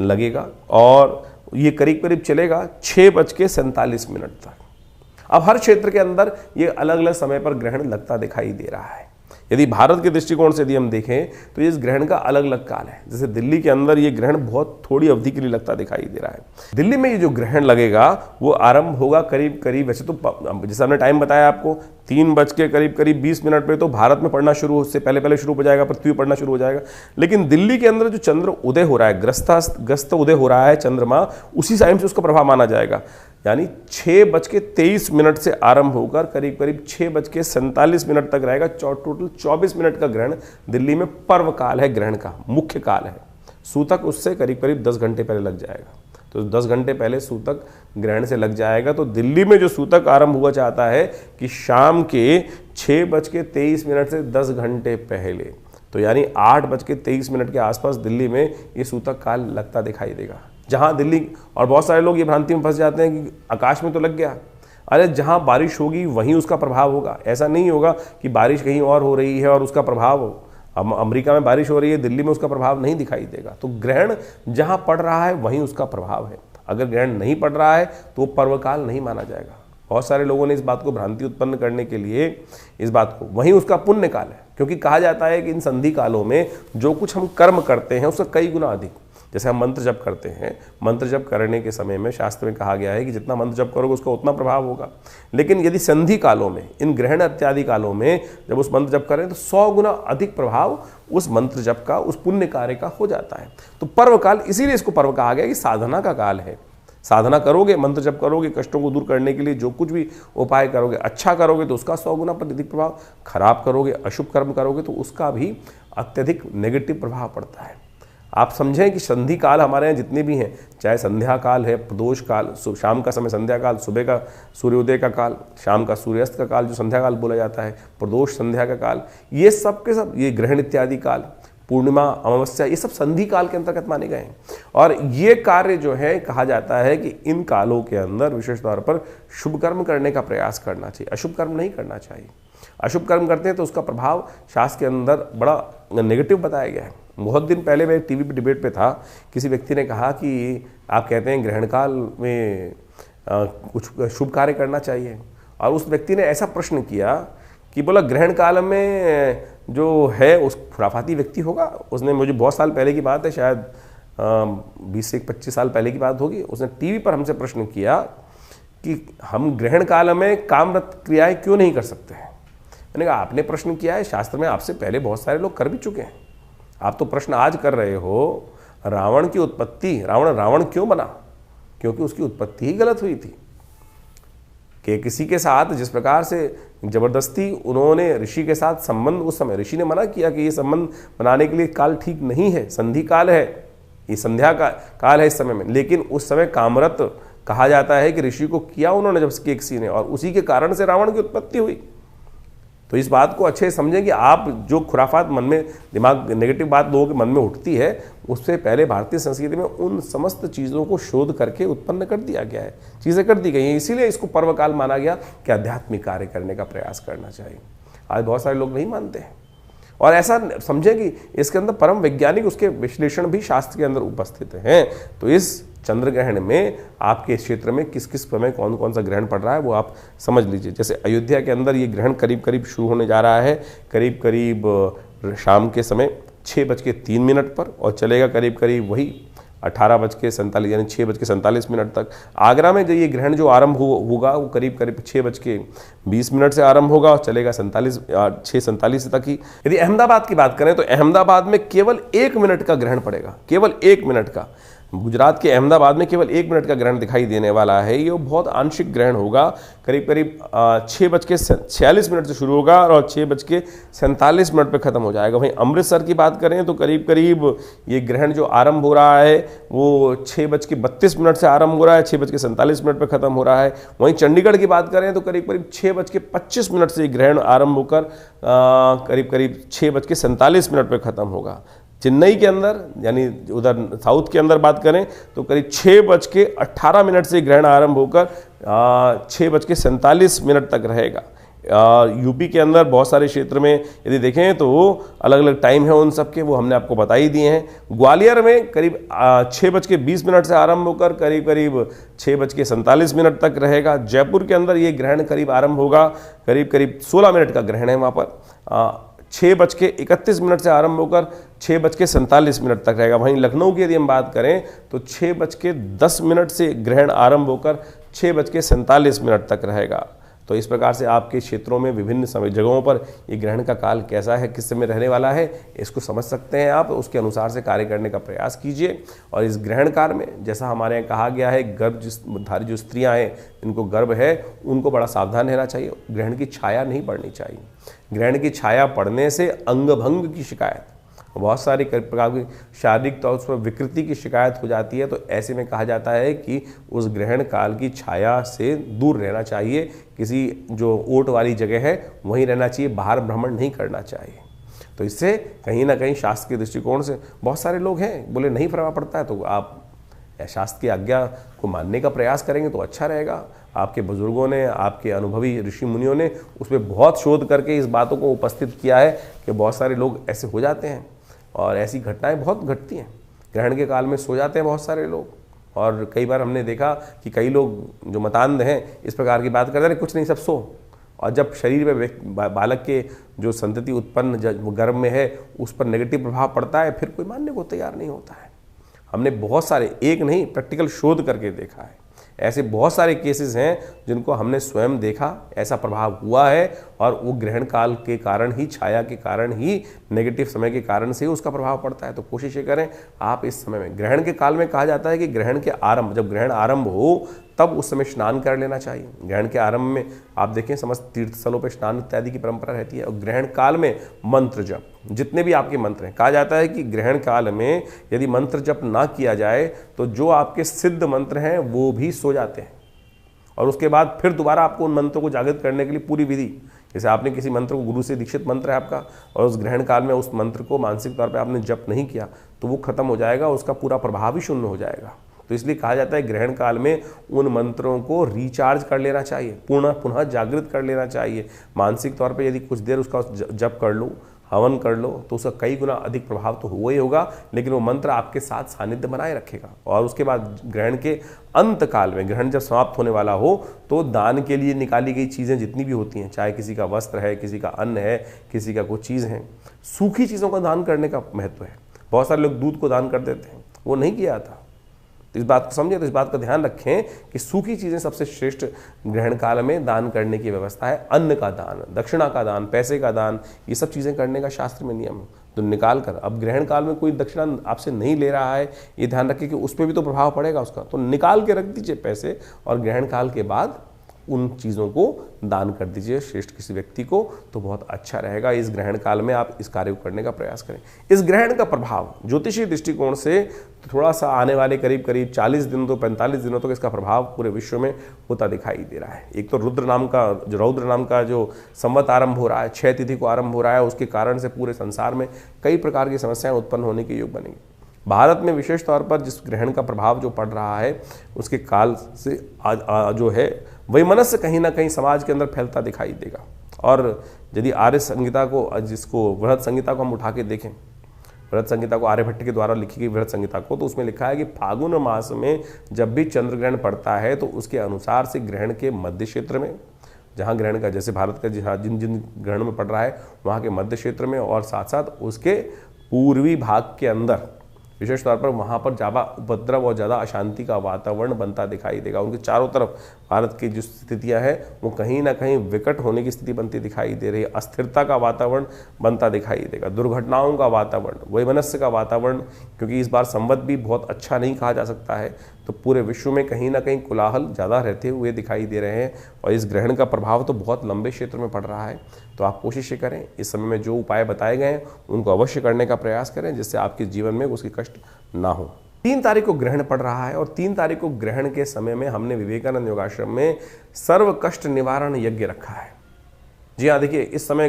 लगेगा, और ये करीब करीब चलेगा 6:47 तक। अब हर क्षेत्र के अंदर ये अलग अलग समय पर ग्रहण लगता दिखाई दे रहा है। यदि भारत के दृष्टिकोण से यदि हम देखें तो इस ग्रहण का अलग अलग काल है। जैसे दिल्ली के अंदर ये ग्रहण बहुत थोड़ी अवधि के लिए लगता दिखाई दे रहा है। दिल्ली में ये जो ग्रहण लगेगा वो आरंभ होगा करीब करीब, वैसे तो जैसे हमने टाइम बताया आपको 3:20 पे तो भारत में पड़ना शुरू, उससे पहले शुरू हो जाएगा, पृथ्वी पड़ना शुरू हो जाएगा। लेकिन दिल्ली के अंदर जो चंद्र उदय हो रहा है, ग्रस्त उदय हो रहा है चंद्रमा, उसी टाइम से उसका प्रभाव माना जाएगा। यानी 6:23 से आरंभ होकर करीब करीब 6:47 तक रहेगा। टोटल 24 मिनट का ग्रहण दिल्ली में पर्व काल है, ग्रहण का मुख्य काल है। सूतक उससे करीब करीब 10 घंटे पहले लग जाएगा। तो 10 घंटे पहले सूतक ग्रहण से लग जाएगा। तो दिल्ली में जो सूतक आरंभ हुआ चाहता है कि शाम के 6:23 से 10 घंटे पहले, तो यानी 8:23 के आसपास दिल्ली में ये सूतक काल लगता दिखाई देगा। जहाँ दिल्ली, और बहुत सारे लोग ये भ्रांति में फंस जाते हैं कि आकाश में तो लग गया, अरे जहाँ बारिश होगी वहीं उसका प्रभाव होगा। ऐसा नहीं होगा कि बारिश कहीं और हो रही है और उसका प्रभाव अमेरिका में बारिश हो रही है, दिल्ली में उसका प्रभाव नहीं दिखाई देगा। तो ग्रहण जहाँ पड़ रहा है वहीं उसका प्रभाव है। अगर ग्रहण नहीं पड़ रहा है तो पर्वकाल नहीं माना जाएगा। बहुत सारे लोगों ने इस बात को भ्रांति उत्पन्न करने के लिए इस बात को, वहीं उसका पुण्य काल है, क्योंकि कहा जाता है कि इन संधि कालों में जो कुछ हम कर्म करते हैं उसका कई गुना अधिक। जैसे हम मंत्र जप करते हैं, मंत्र जप करने के समय में शास्त्र में कहा गया है कि जितना मंत्र जप करोगे उसका उतना प्रभाव होगा। लेकिन यदि संधि कालों में, इन ग्रहण इत्यादि कालों में जब उस मंत्र जप करें तो 100 गुना अधिक प्रभाव उस मंत्र जप का, उस पुण्य कार्य का हो जाता है। तो पर्व काल, इसीलिए इसको पर्व कहा गया कि साधना का काल है। साधना करोगे, मंत्र जप करोगे, कष्टों को दूर करने के लिए जो कुछ भी उपाय करोगे, अच्छा करोगे तो उसका 100 गुना अधिक प्रभाव, खराब करोगे, अशुभ कर्म करोगे तो उसका भी अत्यधिक नेगेटिव प्रभाव पड़ता है। आप समझें कि संधि काल हमारे यहाँ जितने भी हैं, चाहे संध्या काल है, प्रदोष काल, शाम का समय संध्या काल, सुबह का सूर्योदय का काल, शाम का सूर्यास्त का काल जो संध्या काल बोला जाता है, प्रदोष संध्या का काल, ये सब के सब, ये ग्रहण इत्यादि काल, पूर्णिमा, अमावस्या, ये सब संधि काल के अंतर्गत माने गए हैं। और ये कार्य जो है, कहा जाता है कि इन कालों के अंदर विशेष तौर पर शुभ कर्म करने का प्रयास करना चाहिए, अशुभ कर्म नहीं करना चाहिए। अशुभ कर्म करते हैं तो उसका प्रभाव शास्त्र के अंदर बड़ा नेगेटिव बताया गया है। बहुत दिन पहले मैं टीवी पे डिबेट पे था, किसी व्यक्ति ने कहा कि आप कहते हैं ग्रहण काल में कुछ शुभ कार्य करना चाहिए, और उस व्यक्ति ने ऐसा प्रश्न किया कि बोला ग्रहण काल में जो है उस खुराफाती व्यक्ति होगा। उसने, मुझे बहुत साल पहले की बात है, शायद 20 से 25 साल पहले की बात होगी, उसने टीवी पर हमसे प्रश्न किया कि हम ग्रहण काल में कामरत क्रियाएं क्यों नहीं कर सकते हैं। मैंने कहा आपने प्रश्न किया है, शास्त्र में आपसे पहले बहुत सारे लोग कर भी चुके हैं, आप तो प्रश्न आज कर रहे हो। रावण की उत्पत्ति, रावण क्यों बना? क्योंकि उसकी उत्पत्ति ही गलत हुई थी कि किसी के साथ जिस प्रकार से जबरदस्ती उन्होंने ऋषि के साथ संबंध, उस समय ऋषि ने मना किया कि ये संबंध बनाने के लिए काल ठीक नहीं है, संधि काल है, ये संध्या का काल है इस समय में। लेकिन उस समय कामरत कहा जाता है कि ऋषि को किया उन्होंने जब किसी ने, और उसी के कारण से रावण की उत्पत्ति हुई। तो इस बात को अच्छे से समझें कि आप जो खुराफात मन में, दिमाग नेगेटिव बात लोगों के मन में उठती है, उससे पहले भारतीय संस्कृति में उन समस्त चीज़ों को शोध करके उत्पन्न कर दिया गया है, चीज़ें कर दी गई हैं। इसीलिए इसको पर्वकाल माना गया कि आध्यात्मिक कार्य करने का प्रयास करना चाहिए। आज बहुत सारे लोग नहीं मानते हैं, और ऐसा समझें कि इसके अंदर परम वैज्ञानिक उसके विश्लेषण भी शास्त्र के अंदर उपस्थित हैं। तो इस चंद्र ग्रहण में आपके क्षेत्र में किस किस समय कौन कौन सा ग्रहण पड़ रहा है वो आप समझ लीजिए। जैसे अयोध्या के अंदर ये ग्रहण करीब करीब शुरू होने जा रहा है, करीब करीब शाम के समय 6:03 पर, और चलेगा करीब करीब वही 18:47 यानी 6:47 तक। आगरा में जो ये ग्रहण जो आरंभ होगा वो करीब करीब 6:20 से आरंभ होगा और चलेगा 6:47 तक ही। यदि अहमदाबाद की बात करें तो अहमदाबाद में केवल 1 मिनट का ग्रहण पड़ेगा, केवल 1 मिनट का। गुजरात के अहमदाबाद में केवल 1 मिनट का ग्रहण दिखाई देने वाला है। ये बहुत आंशिक ग्रहण होगा, करीब करीब 6:46 से शुरू होगा और 6:47 पे खत्म हो जाएगा। वहीं अमृतसर की बात करें तो करीब करीब ये ग्रहण जो आरंभ हो रहा है वो 6:32 से आरंभ हो रहा है, 6:47 पे खत्म हो रहा है। वहीं चंडीगढ़ की बात करें तो करीब करीब 6:25 से ग्रहण आरंभ होकर करीब करीब 6:47 पे खत्म होगा। चेन्नई के अंदर यानी उधर साउथ के अंदर बात करें तो करीब 6:18 से ग्रहण आरंभ होकर 6:47 तक रहेगा। यूपी के अंदर बहुत सारे क्षेत्र में यदि देखें तो अलग अलग टाइम है उन सब के, वो हमने आपको बता ही दिए हैं। ग्वालियर में करीब 6:20 से आरंभ होकर करीब करीब 6:47 तक रहेगा। जयपुर के अंदर ये ग्रहण करीब आरंभ होगा, करीब करीब 16 मिनट का ग्रहण है वहाँ पर। 6:31 से आरंभ होकर 6:47 तक रहेगा। वहीं लखनऊ की यदि हम बात करें तो 6:10 से ग्रहण आरंभ होकर 6:47 तक रहेगा। तो इस प्रकार से आपके क्षेत्रों में विभिन्न समय जगहों पर ये ग्रहण का काल कैसा है, किस समय रहने वाला है, इसको समझ सकते हैं आप। उसके अनुसार से कार्य करने का प्रयास कीजिए। और इस ग्रहण काल में जैसा हमारे यहाँ कहा गया है, गर्भधारी जो स्त्रियाँ हैं जिनको गर्भ है उनको बड़ा सावधान रहना चाहिए। ग्रहण की छाया नहीं पड़नी चाहिए। ग्रहण की छाया पड़ने से अंगभंग की शिकायत, बहुत सारी प्रकार की शारीरिक तौर पर विकृति की शिकायत हो जाती है। तो ऐसे में कहा जाता है कि उस ग्रहण काल की छाया से दूर रहना चाहिए, किसी जो ओट वाली जगह है वहीं रहना चाहिए, बाहर भ्रमण नहीं करना चाहिए। तो इससे कहीं ना कहीं शास्त्र के दृष्टिकोण से बहुत सारे लोग हैं बोले नहीं प्रभाव पड़ता है, तो आप शास्त्र की आज्ञा को मानने का प्रयास करेंगे तो अच्छा रहेगा। आपके बुजुर्गों ने, आपके अनुभवी ऋषि मुनियों ने उसमें बहुत शोध करके इस बातों को उपस्थित किया है कि बहुत सारे लोग ऐसे हो जाते हैं और ऐसी घटनाएं बहुत घटती हैं। ग्रहण के काल में सो जाते हैं बहुत सारे लोग, और कई बार हमने देखा कि कई लोग जो मतान्ध हैं इस प्रकार की बात करते हैं, कुछ नहीं सब सो, और जब शरीर में बालक के जो संतति उत्पन्न गर्भ में है उस पर नेगेटिव प्रभाव पड़ता है, फिर कोई मानने को तैयार नहीं होता है। हमने बहुत सारे, एक नहीं, प्रैक्टिकल शोध करके देखा है। ऐसे बहुत सारे केसेस हैं जिनको हमने स्वयं देखा, ऐसा प्रभाव हुआ है, और वो ग्रहण काल के कारण ही, छाया के कारण ही, नेगेटिव समय के कारण से ही उसका प्रभाव पड़ता है। तो कोशिश ये करें आप इस समय में, ग्रहण के काल में कहा जाता है कि ग्रहण के आरंभ, जब ग्रहण आरंभ हो तब उस समय स्नान कर लेना चाहिए। ग्रहण के आरंभ में आप देखें समस्त तीर्थ स्थलों पर स्नान इत्यादि की परंपरा रहती है। और ग्रहण काल में मंत्र जप, जितने भी आपके मंत्र हैं, कहा जाता है कि ग्रहण काल में यदि मंत्र जप ना किया जाए तो जो आपके सिद्ध मंत्र हैं वो भी सो जाते हैं, और उसके बाद फिर दोबारा आपको उन मंत्रों को जागृत करने के लिए पूरी विधि, जैसे आपने किसी मंत्र को, गुरु से दीक्षित मंत्र है आपका, और उस ग्रहण काल में उस मंत्र को मानसिक तौर पे आपने जप नहीं किया तो वो खत्म हो जाएगा, उसका पूरा प्रभाव ही शून्य हो जाएगा। तो इसलिए कहा जाता है ग्रहण काल में उन मंत्रों को रिचार्ज कर लेना चाहिए, पुनः जागृत कर लेना चाहिए। मानसिक तौर पे यदि कुछ देर उसका जप कर लो, हवन कर लो, तो उसका कई गुना अधिक प्रभाव तो हुआ ही होगा, लेकिन वो मंत्र आपके साथ सानिध्य बनाए रखेगा। और उसके बाद ग्रहण के अंत काल में, ग्रहण जब समाप्त होने वाला हो, तो दान के लिए निकाली गई चीज़ें जितनी भी होती हैं, चाहे किसी का वस्त्र है, किसी का अन्न है, किसी का कोई चीज़ है, सूखी चीज़ों का दान करने का महत्व है। बहुत सारे लोग दूध को दान कर देते हैं, वो नहीं किया था। तो इस बात को समझें, तो इस बात का ध्यान रखें कि सूखी चीज़ें सबसे श्रेष्ठ ग्रहण काल में दान करने की व्यवस्था है। अन्न का दान, दक्षिणा का दान, पैसे का दान, ये सब चीज़ें करने का शास्त्र में नियम है। तो निकाल कर, अब ग्रहण काल में कोई दक्षिणा आपसे नहीं ले रहा है, ये ध्यान रखें कि उस पर भी तो प्रभाव पड़ेगा उसका, तो निकाल के रख दीजिए पैसे, और ग्रहण काल के बाद उन चीज़ों को दान कर दीजिए श्रेष्ठ किसी व्यक्ति को, तो बहुत अच्छा रहेगा। इस ग्रहण काल में आप इस कार्य को करने का प्रयास करें। इस ग्रहण का प्रभाव ज्योतिषीय दृष्टिकोण से थोड़ा सा आने वाले करीब 40 दिन तो 45 दिनों तक इसका प्रभाव पूरे विश्व में होता दिखाई दे रहा है। एक तो रौद्र नाम का जो संवत आरंभ हो रहा है, 6 तिथि को आरंभ हो रहा है, उसके कारण से पूरे संसार में कई प्रकार की समस्याएं उत्पन्न होने के योग बनेंगी। भारत में विशेष तौर पर जिस ग्रहण का प्रभाव जो पड़ रहा है, उसके काल से जो है वैमनस्य कहीं ना कहीं समाज के अंदर फैलता दिखाई देगा। और यदि आर्य संहिता को, जिसको बृहद संहिता को हम उठा के देखें, बृहद संहिता को, आर्यभट्ट के द्वारा लिखी गई बृहद संहिता को, तो उसमें लिखा है कि फागुन मास में जब भी चंद्र ग्रहण पड़ता है तो उसके अनुसार से ग्रहण के मध्य क्षेत्र में, जहाँ ग्रहण का, जैसे भारत का जिन जिन ग्रहण में पड़ रहा है वहाँ के मध्य क्षेत्र में, और साथ साथ उसके पूर्वी भाग के अंदर विशेष तौर पर वहाँ पर ज़्यादा उपद्रव और ज़्यादा अशांति का वातावरण बनता दिखाई देगा। उनके चारों तरफ भारत की जो स्थितियाँ हैं वो कहीं ना कहीं विकट होने की स्थिति बनती दिखाई दे रही है। अस्थिरता का वातावरण बनता दिखाई देगा, दुर्घटनाओं का वातावरण, वैमनस्य का वातावरण, क्योंकि इस बार संवत भी बहुत अच्छा नहीं कहा जा सकता है, तो पूरे विश्व में कहीं ना कहीं कोलाहल ज़्यादा रहते हुए दिखाई दे रहे हैं। और इस ग्रहण का प्रभाव तो बहुत लंबे क्षेत्र में पड़ रहा है। तो आप कोशिश करें इस समय में जो उपाय बताए गए हैं उनको अवश्य करने का प्रयास करें, जिससे आपके जीवन में उसकी कष्ट ना हो। 3 तारीख को ग्रहण पड़ रहा है, और 3 तारीख को ग्रहण के समय में हमने विवेकानंद योगाश्रम में सर्व कष्ट निवारण यज्ञ रखा है। जी हाँ, देखिए इस समय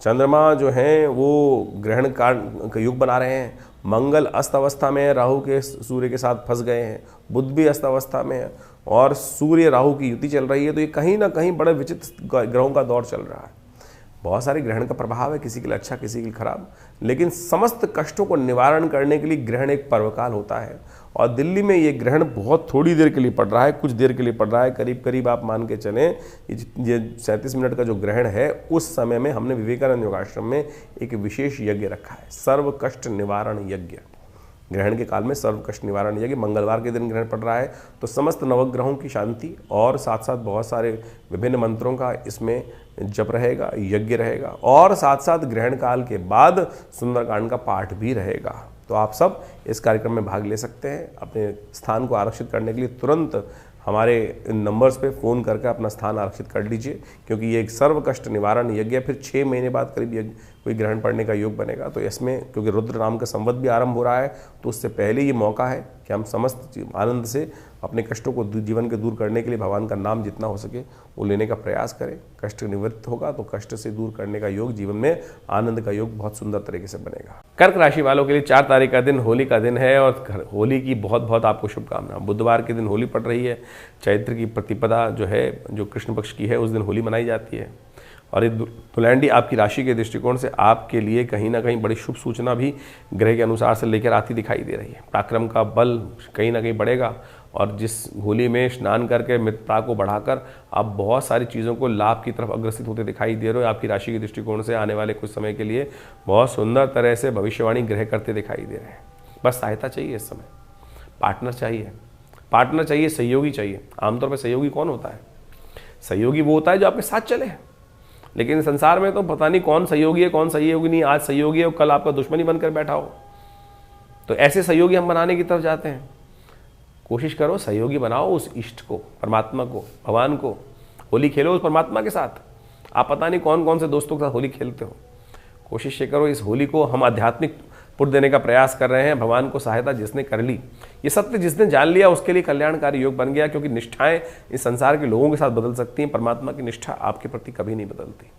चंद्रमा जो हैं वो ग्रहण का युग बना रहे हैं। मंगल अस्त अवस्था में है, राहु के सूर्य के साथ फंस गए हैं, बुध भी अस्त अवस्था में है, और सूर्य राहु की युति चल रही है। तो ये कहीं ना कहीं बड़े विचित्र ग्रहों का दौर चल रहा है। बहुत सारे ग्रहण का प्रभाव है, किसी के लिए अच्छा, किसी के लिए खराब, लेकिन समस्त कष्टों को निवारण करने के लिए ग्रहण एक पर्वकाल होता है। और दिल्ली में ये ग्रहण बहुत थोड़ी देर के लिए पड़ रहा है, कुछ देर के लिए पड़ रहा है, करीब करीब आप मान के चलें ये 37 मिनट का जो ग्रहण है, उस समय में हमने विवेकानंद योगाश्रम में एक विशेष यज्ञ रखा है, सर्व कष्ट निवारण यज्ञ। ग्रहण के काल में सर्व कष्ट निवारण यज्ञ, मंगलवार के दिन ग्रहण पड़ रहा है, तो समस्त नवग्रहों की शांति और साथ साथ बहुत सारे विभिन्न मंत्रों का इसमें जप रहेगा, यज्ञ रहेगा, और साथ साथ ग्रहण काल के बाद सुंदरकांड का पाठ भी रहेगा। तो आप सब इस कार्यक्रम में भाग ले सकते हैं। अपने स्थान को आरक्षित करने के लिए तुरंत हमारे इन नंबर्स पे फ़ोन करके अपना स्थान आरक्षित कर लीजिए, क्योंकि ये एक सर्व कष्ट निवारण यज्ञ है। फिर 6 महीने बाद करीब यज्ञ कोई ग्रहण पड़ने का योग बनेगा। तो इसमें क्योंकि रुद्र नाम का संवत भी आरंभ हो रहा है, तो उससे पहले ये मौका है कि हम समस्त आनंद से अपने कष्टों को जीवन के दूर करने के लिए भगवान का नाम जितना हो सके वो लेने का प्रयास करें। कष्ट निवृत्त होगा तो कष्ट से दूर करने का योग, जीवन में आनंद का योग बहुत सुंदर तरीके से बनेगा। कर्क राशि वालों के लिए 4 तारीख का दिन होली का दिन है और होली की बहुत बहुत आपको शुभकामनाएं। बुधवार के दिन होली पड़ रही है। चैत्र की प्रतिपदा जो है, जो कृष्ण पक्ष की है, उस दिन होली मनाई जाती है। और ये धुलैंडी आपकी राशि के दृष्टिकोण से आपके लिए कहीं ना कहीं बड़ी शुभ सूचना भी ग्रह के अनुसार से लेकर आती दिखाई दे रही है। पराक्रम का बल कहीं ना कहीं बढ़ेगा और जिस होली में स्नान करके मित्रता को बढ़ाकर आप बहुत सारी चीज़ों को लाभ की तरफ अग्रसित होते दिखाई दे रहे हो। आपकी राशि के दृष्टिकोण से आने वाले कुछ समय के लिए बहुत सुंदर तरह से भविष्यवाणी ग्रह करते दिखाई दे रहे हैं। बस सहायता चाहिए इस समय, पार्टनर चाहिए, सहयोगी चाहिए। आमतौर पर सहयोगी कौन होता है? सहयोगी वो होता है जो आपके साथ चले। लेकिन संसार में तो पता नहीं कौन सहयोगी है कौन सहयोगी नहीं। आज सहयोगी है और कल आपका दुश्मनी बनकर बैठा हो। तो ऐसे सहयोगी हम बनाने की तरफ जाते हैं। कोशिश करो सहयोगी बनाओ उस इष्ट को, परमात्मा को, भगवान को। होली खेलो उस परमात्मा के साथ। आप पता नहीं कौन कौन से दोस्तों के साथ होली खेलते हो। कोशिश ये करो इस होली को हम आध्यात्मिक पुट देने का प्रयास कर रहे हैं। भगवान को सहायता जिसने कर ली, ये सत्य जिसने जान लिया, उसके लिए कल्याणकारी योग बन गया। क्योंकि निष्ठाएं इस संसार के लोगों के साथ बदल सकती हैं, परमात्मा की निष्ठा आपके प्रति कभी नहीं बदलती।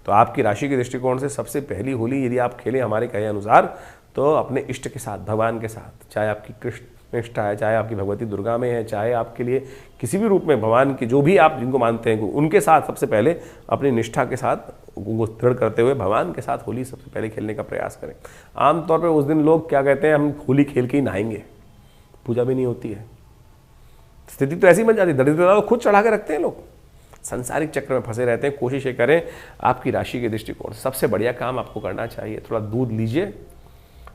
तो आपकी राशि के दृष्टिकोण से सबसे पहली होली यदि आप खेलें हमारे कहे अनुसार, तो अपने इष्ट के साथ, भगवान के साथ, चाहे आपकी कृष्ण निष्ठा है, चाहे आपकी भगवती दुर्गा में है, चाहे आपके लिए किसी भी रूप में भगवान की जो भी आप जिनको मानते हैं उनके साथ सबसे पहले अपनी निष्ठा के साथ उनको दृढ़ करते हुए भगवान के साथ होली सबसे पहले खेलने का प्रयास करें। आमतौर पर उस दिन लोग क्या कहते हैं, हम होली खेल के ही नहाएंगे, पूजा भी नहीं होती है। स्थिति तो ऐसी बन जाती है, दरिद्रता तो खुद चढ़ा के रखते हैं लोग, सांसारिक चक्र में फंसे रहते हैं। कोशिश ये करें आपकी राशि के दृष्टिकोण से सबसे बढ़िया काम आपको करना चाहिए, थोड़ा दूध लीजिए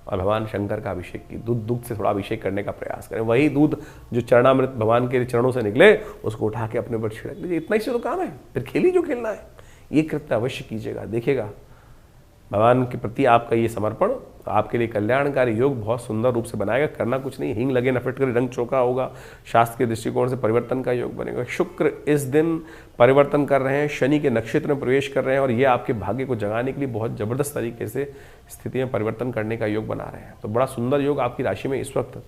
और भगवान शंकर का अभिषेक की दूध से थोड़ा अभिषेक करने का प्रयास करें। वही दूध जो चरणामृत भगवान के चरणों से निकले उसको उठा के अपने ऊपर छिड़क लीजिए। इतना ही से तो काम है, फिर खेली जो खेलना है। ये कृत्य अवश्य कीजिएगा, देखिएगा भगवान के प्रति आपका ये समर्पण आपके लिए कल्याणकारी योग बहुत सुंदर रूप से बनाएगा। करना कुछ नहीं, हींग लगे न फिटकर रंग चौका होगा। शास्त्र के दृष्टिकोण से परिवर्तन का योग बनेगा। शुक्र इस दिन परिवर्तन कर रहे हैं, शनि के नक्षत्र में प्रवेश कर रहे हैं और ये आपके भाग्य को जगाने के लिए बहुत जबरदस्त तरीके से स्थिति में परिवर्तन करने का योग बना रहे हैं। तो बड़ा सुंदर योग आपकी राशि में इस वक्त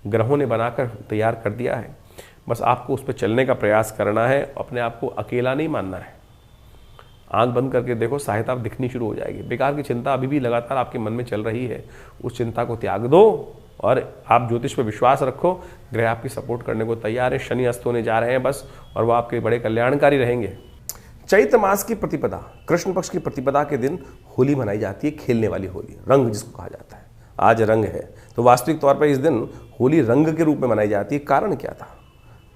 ग्रहों ने बनाकर तैयार कर दिया है। बस आपको उस पर चलने का प्रयास करना है, अपने आप को अकेला नहीं मानना है। आंख बंद करके देखो, सहायता दिखनी शुरू हो जाएगी। बेकार की चिंता अभी भी लगातार आपके मन में चल रही है, उस चिंता को त्याग दो और आप ज्योतिष पर विश्वास रखो। ग्रह आपकी सपोर्ट करने को तैयार है। शनि अस्त होने जा रहे हैं बस, और वो आपके बड़े कल्याणकारी रहेंगे। चैत्र मास की प्रतिपदा, कृष्ण पक्ष की प्रतिपदा के दिन होली मनाई जाती है, खेलने वाली होली, रंग जिसको कहा जाता है। आज रंग है, तो वास्तविक तौर पर इस दिन होली रंग के रूप में मनाई जाती है। कारण क्या था?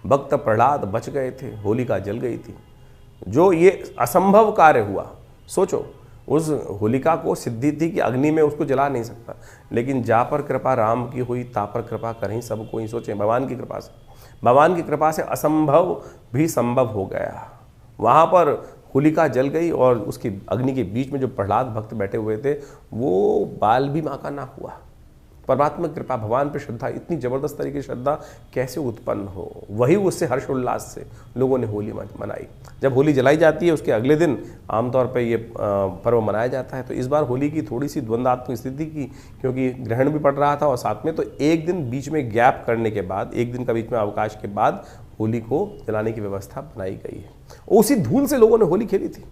भक्त प्रहलाद बच गए थे, होलिका जल गई थी। जो ये असंभव कार्य हुआ, सोचो, उस होलिका को सिद्धि थी कि अग्नि में उसको जला नहीं सकता, लेकिन जा पर कृपा राम की हुई ता पर कृपा करें सब कोई। सोचें, भगवान की कृपा से असंभव भी संभव हो गया। वहाँ पर होलिका जल गई और उसकी अग्नि के बीच में जो प्रहलाद भक्त बैठे हुए थे वो बाल भी माँ का ना हुआ। परमात्मा की कृपा, भगवान पर श्रद्धा, इतनी जबरदस्त तरीके की श्रद्धा कैसे उत्पन्न हो, वही उससे हर्षोल्लास से लोगों ने होली मनाई। जब होली जलाई जाती है उसके अगले दिन आमतौर पर ये पर्व मनाया जाता है। तो इस बार होली की थोड़ी सी द्वंद्वात्मक स्थिति की, क्योंकि ग्रहण भी पड़ रहा था और साथ में तो एक दिन बीच में गैप करने के बाद, एक दिन का बीच में अवकाश के बाद होली को जलाने की व्यवस्था बनाई गई है। उसी धूल से लोगों ने होली खेली थी,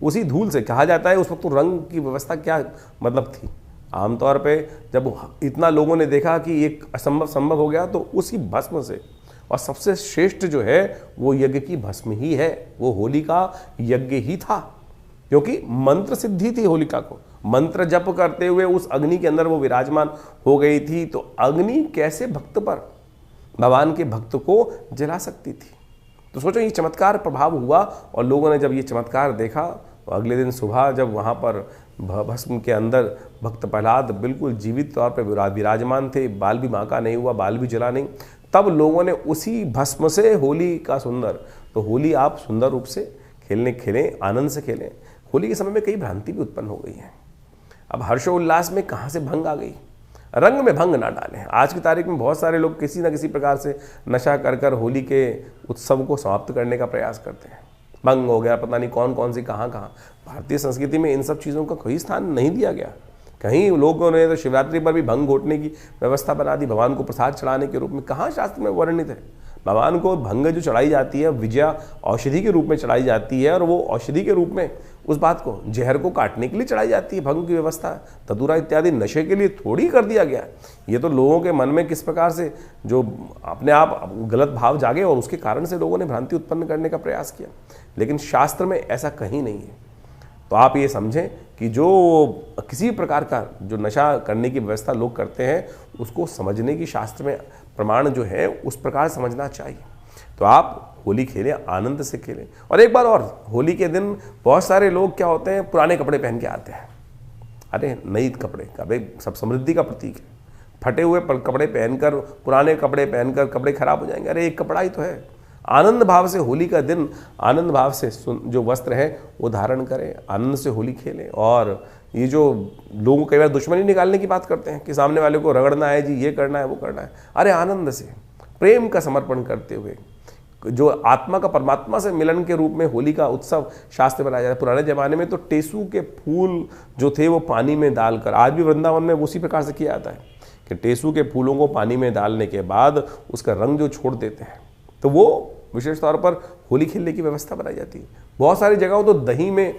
उसी धूल से। कहा जाता है उस वक्त तो रंग की व्यवस्था क्या मतलब थी। आमतौर पे जब इतना लोगों ने देखा कि एक असंभव संभव हो गया, तो उसी भस्म से, और सबसे श्रेष्ठ जो है वो यज्ञ की भस्म ही है, वो होली का यज्ञ ही था। क्योंकि मंत्र सिद्धि थी होलिका को, मंत्र जप करते हुए उस अग्नि के अंदर वो विराजमान हो गई थी। तो अग्नि कैसे भक्त पर, भगवान के भक्त को जला सकती थी। तो सोचो, ये चमत्कार प्रभाव हुआ और लोगों ने जब ये चमत्कार देखा, तो अगले दिन सुबह जब वहाँ पर भस्म के अंदर भक्त प्रहलाद बिल्कुल जीवित तौर पर विराजमान थे, बाल भी बांका नहीं हुआ, बाल भी जला नहीं, तब लोगों ने उसी भस्म से होली का सुंदर, तो होली आप सुंदर रूप से खेलें, आनंद से खेलें। होली के समय में कई भ्रांति भी उत्पन्न हो गई है। अब हर्षोल्लास में कहाँ से भंग आ गई? रंग में भंग ना डालें। आज की तारीख में बहुत सारे लोग किसी न किसी प्रकार से नशा कर कर होली के उत्सव को समाप्त करने का प्रयास करते हैं। भंग हो गया, पता नहीं कौन कौन सी कहाँ कहाँ। भारतीय संस्कृति में इन सब चीज़ों का कोई स्थान नहीं दिया गया। कहीं लोगों ने तो शिवरात्रि पर भी भंग घोटने की व्यवस्था बना दी, भगवान को प्रसाद चढ़ाने के रूप में। कहाँ शास्त्र में वर्णित है? भगवान को भंग जो चढ़ाई जाती है विजया औषधि के रूप में चढ़ाई जाती है, और वो औषधि के रूप में उस बात को, जहर को काटने के लिए चढ़ाई जाती है। भंग की व्यवस्था धतूरा इत्यादि नशे के लिए थोड़ी कर दिया गया। ये तो लोगों के मन में किस प्रकार से जो अपने आप गलत भाव जागे और उसके कारण से लोगों ने भ्रांति उत्पन्न करने का प्रयास किया, लेकिन शास्त्र में ऐसा कहीं नहीं है। तो आप ये समझें कि जो किसी प्रकार का जो नशा करने की व्यवस्था लोग करते हैं उसको समझने की शास्त्र में प्रमाण जो है उस प्रकार समझना चाहिए। तो आप होली खेलें, आनंद से खेलें। और एक बार और, होली के दिन बहुत सारे लोग क्या होते हैं, पुराने कपड़े पहन के आते हैं। अरे नई कपड़े का भाई सब समृद्धि का प्रतीक है। फटे हुए कपड़े पहनकर, पुराने कपड़े पहनकर कपड़े खराब हो जाएंगे। अरे एक कपड़ा ही तो है। आनंद भाव से होली का दिन, आनंद भाव से जो वस्त्र हैं वो धारण करें, आनंद से होली खेलें। और ये जो लोगों कई बार दुश्मनी निकालने की बात करते हैं कि सामने वाले को रगड़ना है जी, ये करना है, वो करना है। अरे आनंद से, प्रेम का समर्पण करते हुए, जो आत्मा का परमात्मा से मिलन के रूप में होली का उत्सव शास्त्र बनाया जाता है। पुराने ज़माने में तो टेसू के फूल जो थे वो पानी में डालकर, आज भी वृंदावन में उसी प्रकार से किया जाता है कि टेसू के फूलों को पानी में डालने के बाद उसका रंग जो छोड़ देते हैं, तो वो विशेष तौर पर होली खेलने की व्यवस्था बनाई जाती है। बहुत सारी जगहों तो दही में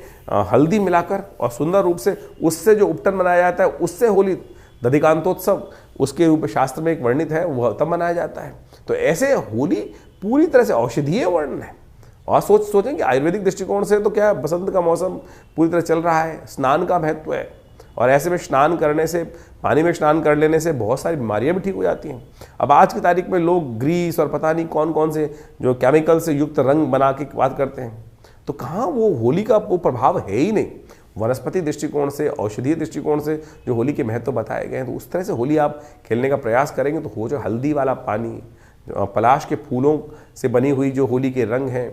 हल्दी मिलाकर और सुंदर रूप से उससे जो उपटन बनाया जाता है, उससे होली दधिकांतोत्सव उसके रूप में शास्त्र में एक वर्णित है, वह तब मनाया जाता है। तो ऐसे होली पूरी तरह से औषधीय वर्णन है। और सोचें कि आयुर्वेदिक दृष्टिकोण से तो क्या, बसंत का मौसम पूरी तरह चल रहा है, स्नान का महत्व है, और ऐसे में स्नान करने से, पानी में स्नान कर लेने से बहुत सारी बीमारियां भी ठीक हो जाती हैं। अब आज की तारीख में लोग ग्रीस और पता नहीं कौन कौन से जो केमिकल से युक्त रंग बना के बात करते हैं, तो कहाँ वो होली का वो प्रभाव है ही नहीं। वनस्पति दृष्टिकोण से, औषधीय दृष्टिकोण से जो होली के महत्व बताए गए हैं, तो उस तरह से होली आप खेलने का प्रयास करेंगे तो हो जो हल्दी वाला पानी, पलाश के फूलों से बनी हुई जो होली के रंग हैं,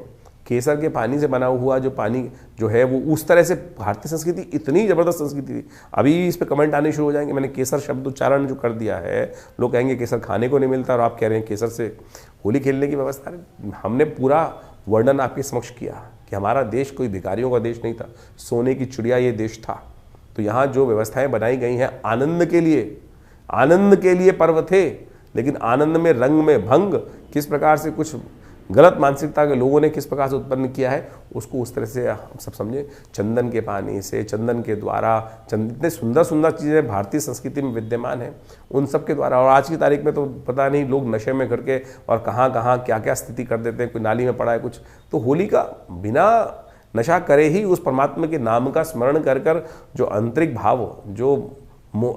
केसर के पानी से बना हुआ जो पानी जो है, वो उस तरह से भारतीय संस्कृति इतनी ज़बरदस्त संस्कृति थी। अभी इस पे कमेंट आने शुरू हो जाएंगे, मैंने केसर शब्द उच्चारण जो कर दिया है, लोग कहेंगे केसर खाने को नहीं मिलता और आप कह रहे हैं केसर से होली खेलने की व्यवस्था। हमने पूरा वर्णन आपके समक्ष किया कि हमारा देश कोई भिखारियों का देश नहीं था, सोने की चिड़िया ये देश था। तो यहाँ जो व्यवस्थाएँ बनाई गई हैं आनंद के लिए पर्व थे, लेकिन आनंद में रंग में भंग किस प्रकार से कुछ गलत मानसिकता के लोगों ने किस प्रकार से उत्पन्न किया है, उसको उस तरह से हम सब समझें। चंदन के पानी से, चंदन के द्वारा, इतने सुंदर सुंदर चीज़ें भारतीय संस्कृति में विद्यमान हैं, उन सब के द्वारा। और आज की तारीख में तो पता नहीं लोग नशे में करके और कहाँ कहाँ क्या क्या स्थिति कर देते हैं, कोई नाली में पड़ा है कुछ। तो होली का बिना नशा करे ही उस परमात्मा के नाम का स्मरण कर कर जो आंतरिक भाव जो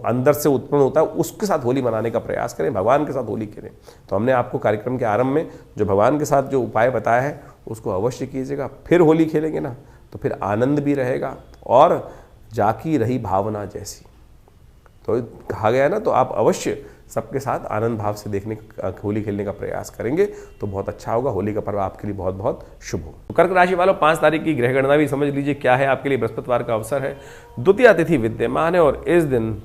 अंदर से उत्पन्न होता है, उसके साथ होली मनाने का प्रयास करें, भगवान के साथ होली खेलें। तो हमने आपको कार्यक्रम के आरंभ में जो भगवान के साथ जो उपाय बताया है उसको अवश्य कीजिएगा। फिर होली खेलेंगे ना तो फिर आनंद भी रहेगा और जाकी रही भावना जैसी। तो कहा गया ना, तो आप अवश्य सबके साथ आनंद भाव से होली खेलने का प्रयास करेंगे तो बहुत अच्छा होगा। होली का पर्व आपके लिए बहुत बहुत शुभ हो। तो कर्क राशि वालों, 5 तारीख की ग्रह गणना भी समझ लीजिए क्या है आपके लिए। बृहस्पतिवार का अवसर है, द्वितीया तिथि विद्यमान है और इस दिन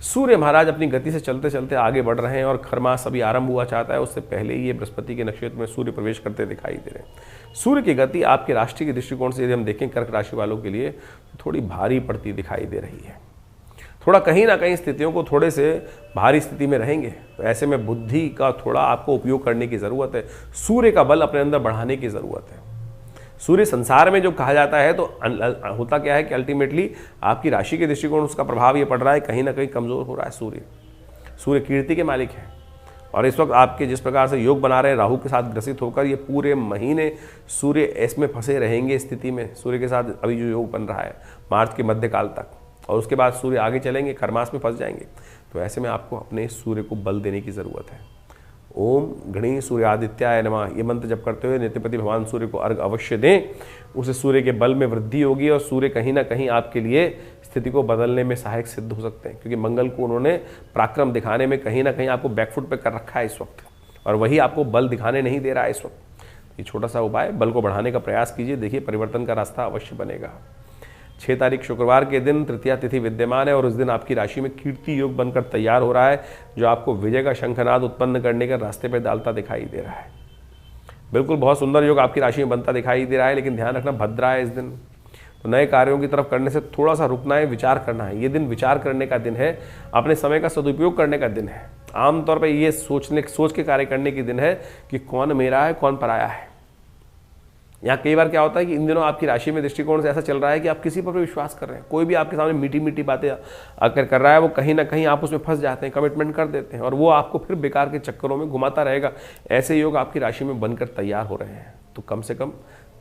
सूर्य महाराज अपनी गति से चलते चलते आगे बढ़ रहे हैं और खरमास अभी आरंभ हुआ चाहता है, उससे पहले ही ये बृहस्पति के नक्षत्र में सूर्य प्रवेश करते दिखाई दे रहे हैं। सूर्य की गति आपके राशि के दृष्टिकोण से यदि हम देखें कर्क राशि वालों के लिए तो थोड़ी भारी पड़ती दिखाई दे रही है। थोड़ा कहीं ना कहीं स्थितियों को थोड़े से भारी स्थिति में रहेंगे, तो ऐसे में बुद्धि का थोड़ा आपको उपयोग करने की ज़रूरत है। सूर्य का बल अपने अंदर बढ़ाने की ज़रूरत है। सूर्य संसार में जो कहा जाता है तो होता क्या है कि अल्टीमेटली आपकी राशि के दृष्टिकोण उसका प्रभाव ये पड़ रहा है, कहीं ना कहीं कमज़ोर हो रहा है। सूर्य कीर्ति के मालिक है और इस वक्त आपके जिस प्रकार से योग बना रहे हैं राहु के साथ ग्रसित होकर, ये पूरे महीने सूर्य इसमें फंसे रहेंगे स्थिति में। सूर्य के साथ अभी जो योग बन रहा है मार्च के मध्यकाल तक, और उसके बाद सूर्य आगे चलेंगे, खरमास में फंस जाएंगे। तो ऐसे में आपको अपने सूर्य को बल देने की ज़रूरत है। ओम गणी सूर्यादित्याय नमः ये मंत्र जप करते हुए नित्यपति भगवान सूर्य को अर्घ अवश्य दें। उससे सूर्य के बल में वृद्धि होगी और सूर्य कहीं ना कहीं आपके लिए स्थिति को बदलने में सहायक सिद्ध हो सकते हैं, क्योंकि मंगल को उन्होंने पराक्रम दिखाने में कहीं ना कहीं आपको बैकफुट पे कर रखा है इस वक्त, और वही आपको बल दिखाने नहीं दे रहा है इस वक्त। ये छोटा सा उपाय, बल को बढ़ाने का प्रयास कीजिए, देखिए परिवर्तन का रास्ता अवश्य बनेगा। 6 तारीख शुक्रवार के दिन तृतीया तिथि विद्यमान है और उस दिन आपकी राशि में कीर्ति योग बनकर तैयार हो रहा है, जो आपको विजय का शंखनाद उत्पन्न करने के रास्ते पर डालता दिखाई दे रहा है। बिल्कुल बहुत सुंदर योग आपकी राशि में बनता दिखाई दे रहा है, लेकिन ध्यान रखना भद्रा है इस दिन, तो नए कार्यों की तरफ करने से थोड़ा सा रुकना है, विचार करना है। ये दिन विचार करने का दिन है, अपने समय का सदुपयोग करने का दिन है। आमतौर पर ये सोच के कार्य करने के दिन है कि कौन मेरा है कौन पराया है। यहाँ कई बार क्या होता है कि इन दिनों आपकी राशि में दृष्टिकोण से ऐसा चल रहा है कि आप किसी पर भी विश्वास कर रहे हैं, कोई भी आपके सामने मीठी मीठी बातें आकर कर रहा है, वो कहीं ना कहीं आप उसमें फंस जाते हैं, कमिटमेंट कर देते हैं और वो आपको फिर बेकार के चक्करों में घुमाता रहेगा। ऐसे योग आपकी राशि में बनकर तैयार हो रहे हैं, तो कम से कम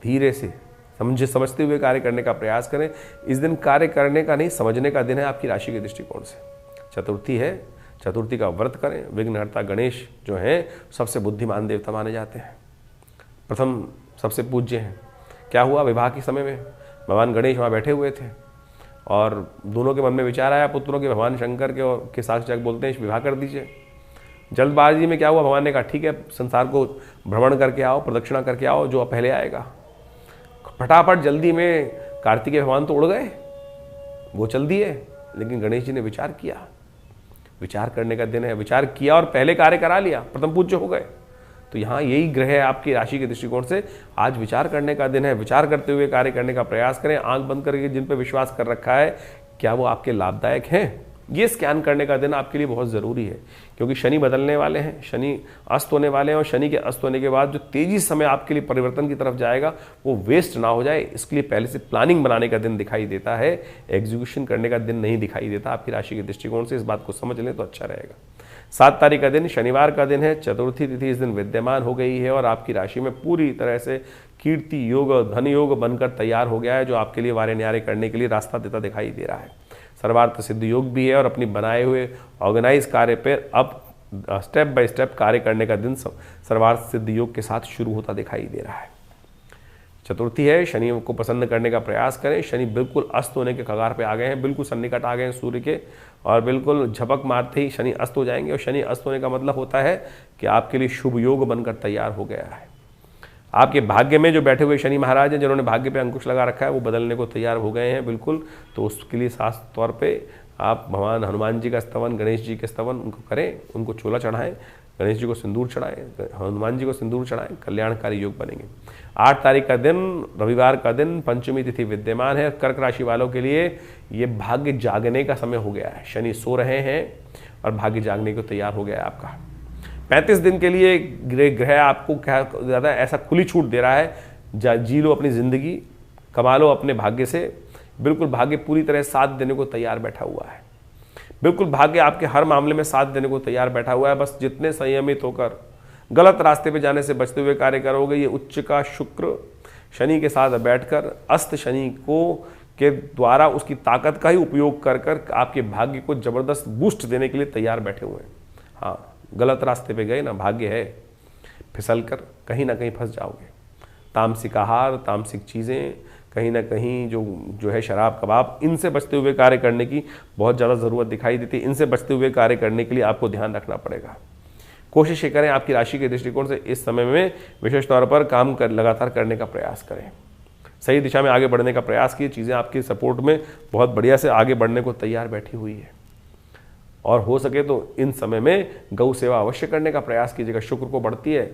धीरे से समझते हुए कार्य करने का प्रयास करें। इस दिन कार्य करने का नहीं, समझने का दिन है आपकी राशि के दृष्टिकोण से। चतुर्थी है, चतुर्थी का व्रत करें। विघ्नहर्ता गणेश जो हैं सबसे बुद्धिमान देवता माने जाते हैं, प्रथम सबसे पूज्य हैं। क्या हुआ, विवाह के समय में भगवान गणेश वहाँ बैठे हुए थे और दोनों के मन में विचार आया पुत्रों के, भगवान शंकर के साक्षात बोलते हैं विवाह कर दीजिए। जल्दबाजी में क्या हुआ, भगवान ने कहा ठीक है, संसार को भ्रमण करके आओ, प्रदक्षिणा करके आओ, जो पहले आएगा। फटाफट जल्दी में कार्तिकेय भगवान तो उड़ गए, वो चल दिए, लेकिन गणेश जी ने विचार किया। विचार करने का दिन है, विचार किया और पहले कार्य करा लिया, प्रथम पूज्य हो गए। तो यहाँ यही ग्रह है आपकी राशि के दृष्टिकोण से, आज विचार करने का दिन है। विचार करते हुए कार्य करने का प्रयास करें। आंख बंद करके जिन पर विश्वास कर रखा है, क्या वो आपके लाभदायक हैं, ये स्कैन करने का दिन आपके लिए बहुत ज़रूरी है, क्योंकि शनि बदलने वाले हैं, शनि अस्त होने वाले हैं और शनि के अस्त होने के बाद जो तेजी समय आपके लिए परिवर्तन की तरफ जाएगा वो वेस्ट ना हो जाए, इसके लिए पहले से प्लानिंग बनाने का दिन दिखाई देता है, एग्जीक्यूशन करने का दिन नहीं दिखाई देता आपकी राशि के दृष्टिकोण से। इस बात को समझ लें तो अच्छा रहेगा। 7 तारीख का दिन शनिवार का दिन है, चतुर्थी तिथि इस दिन विद्यमान हो गई है और आपकी राशि में पूरी तरह से कीर्ति योग, धन योग बनकर तैयार हो गया है, जो आपके लिए वारे न्यारे करने के लिए रास्ता देता दिखाई दे रहा है। सर्वार्थ सिद्ध योग भी है और अपनी बनाए हुए ऑर्गेनाइज कार्य पर अब स्टेप बाय स्टेप कार्य करने का दिन सर्वार्थ सिद्ध योग के साथ शुरू होता दिखाई दे रहा है। चतुर्थी है, शनि को प्रसन्न करने का प्रयास करें। शनि बिल्कुल अस्त होने के कगार पे आ गए हैं, बिल्कुल सन्निकट आ गए हैं सूर्य के, और बिल्कुल झपक मारते ही शनि अस्त हो जाएंगे। और शनि अस्त होने का मतलब होता है कि आपके लिए शुभ योग बनकर तैयार हो गया है। आपके भाग्य में जो बैठे हुए शनि महाराज हैं, जिन्होंने भाग्य पे अंकुश लगा रखा है, वो बदलने को तैयार हो गए हैं बिल्कुल। तो उसके लिए खास तौर पे आप भगवान हनुमान जी का स्तवन, गणेश जी के स्तवन उनको करें, उनको चोला चढ़ाएं, गणेश जी को सिंदूर चढ़ाएं, हनुमान जी को सिंदूर चढ़ाएं, कल्याणकारी योग बनेंगे। 8 तारीख का दिन रविवार का दिन, पंचमी तिथि विद्यमान है। कर्क राशि वालों के लिए ये भाग्य जागने का समय हो गया है। शनि सो रहे हैं और भाग्य जागने को तैयार हो गया है आपका। 35 दिन के लिए ग्रह आपको क्या ज़्यादा ऐसा खुली छूट दे रहा है, जी लो अपनी ज़िंदगी, कमा लो अपने भाग्य से। बिल्कुल भाग्य पूरी तरह साथ देने को तैयार बैठा हुआ है, बिल्कुल भाग्य आपके हर मामले में साथ देने को तैयार बैठा हुआ है। बस जितने संयमित होकर गलत रास्ते पे जाने से बचते हुए कार्य करोगे, ये उच्च का शुक्र शनि के साथ बैठकर अस्त शनि को के द्वारा उसकी ताकत का ही उपयोग कर कर आपके भाग्य को जबरदस्त बूस्ट देने के लिए तैयार बैठे हुए हैं। हाँ, गलत रास्ते पे गए ना, भाग्य है फिसल कर कहीं ना कहीं फंस जाओगे। तामसिक आहार, तामसिक चीज़ें, कहीं ना कहीं जो है शराब कबाब, इनसे बचते हुए कार्य करने की बहुत ज़्यादा ज़रूरत दिखाई देती है। इनसे बचते हुए कार्य करने के लिए आपको ध्यान रखना पड़ेगा। कोशिश करें आपकी राशि के दृष्टिकोण से इस समय में विशेष तौर पर काम लगातार करने का प्रयास करें, सही दिशा में आगे बढ़ने का प्रयास कीजिए। चीज़ें आपकी सपोर्ट में बहुत बढ़िया से आगे बढ़ने को तैयार बैठी हुई है। और हो सके तो इन समय में गौ सेवा अवश्य करने का प्रयास कीजिएगा। शुक्र को बढ़ती है,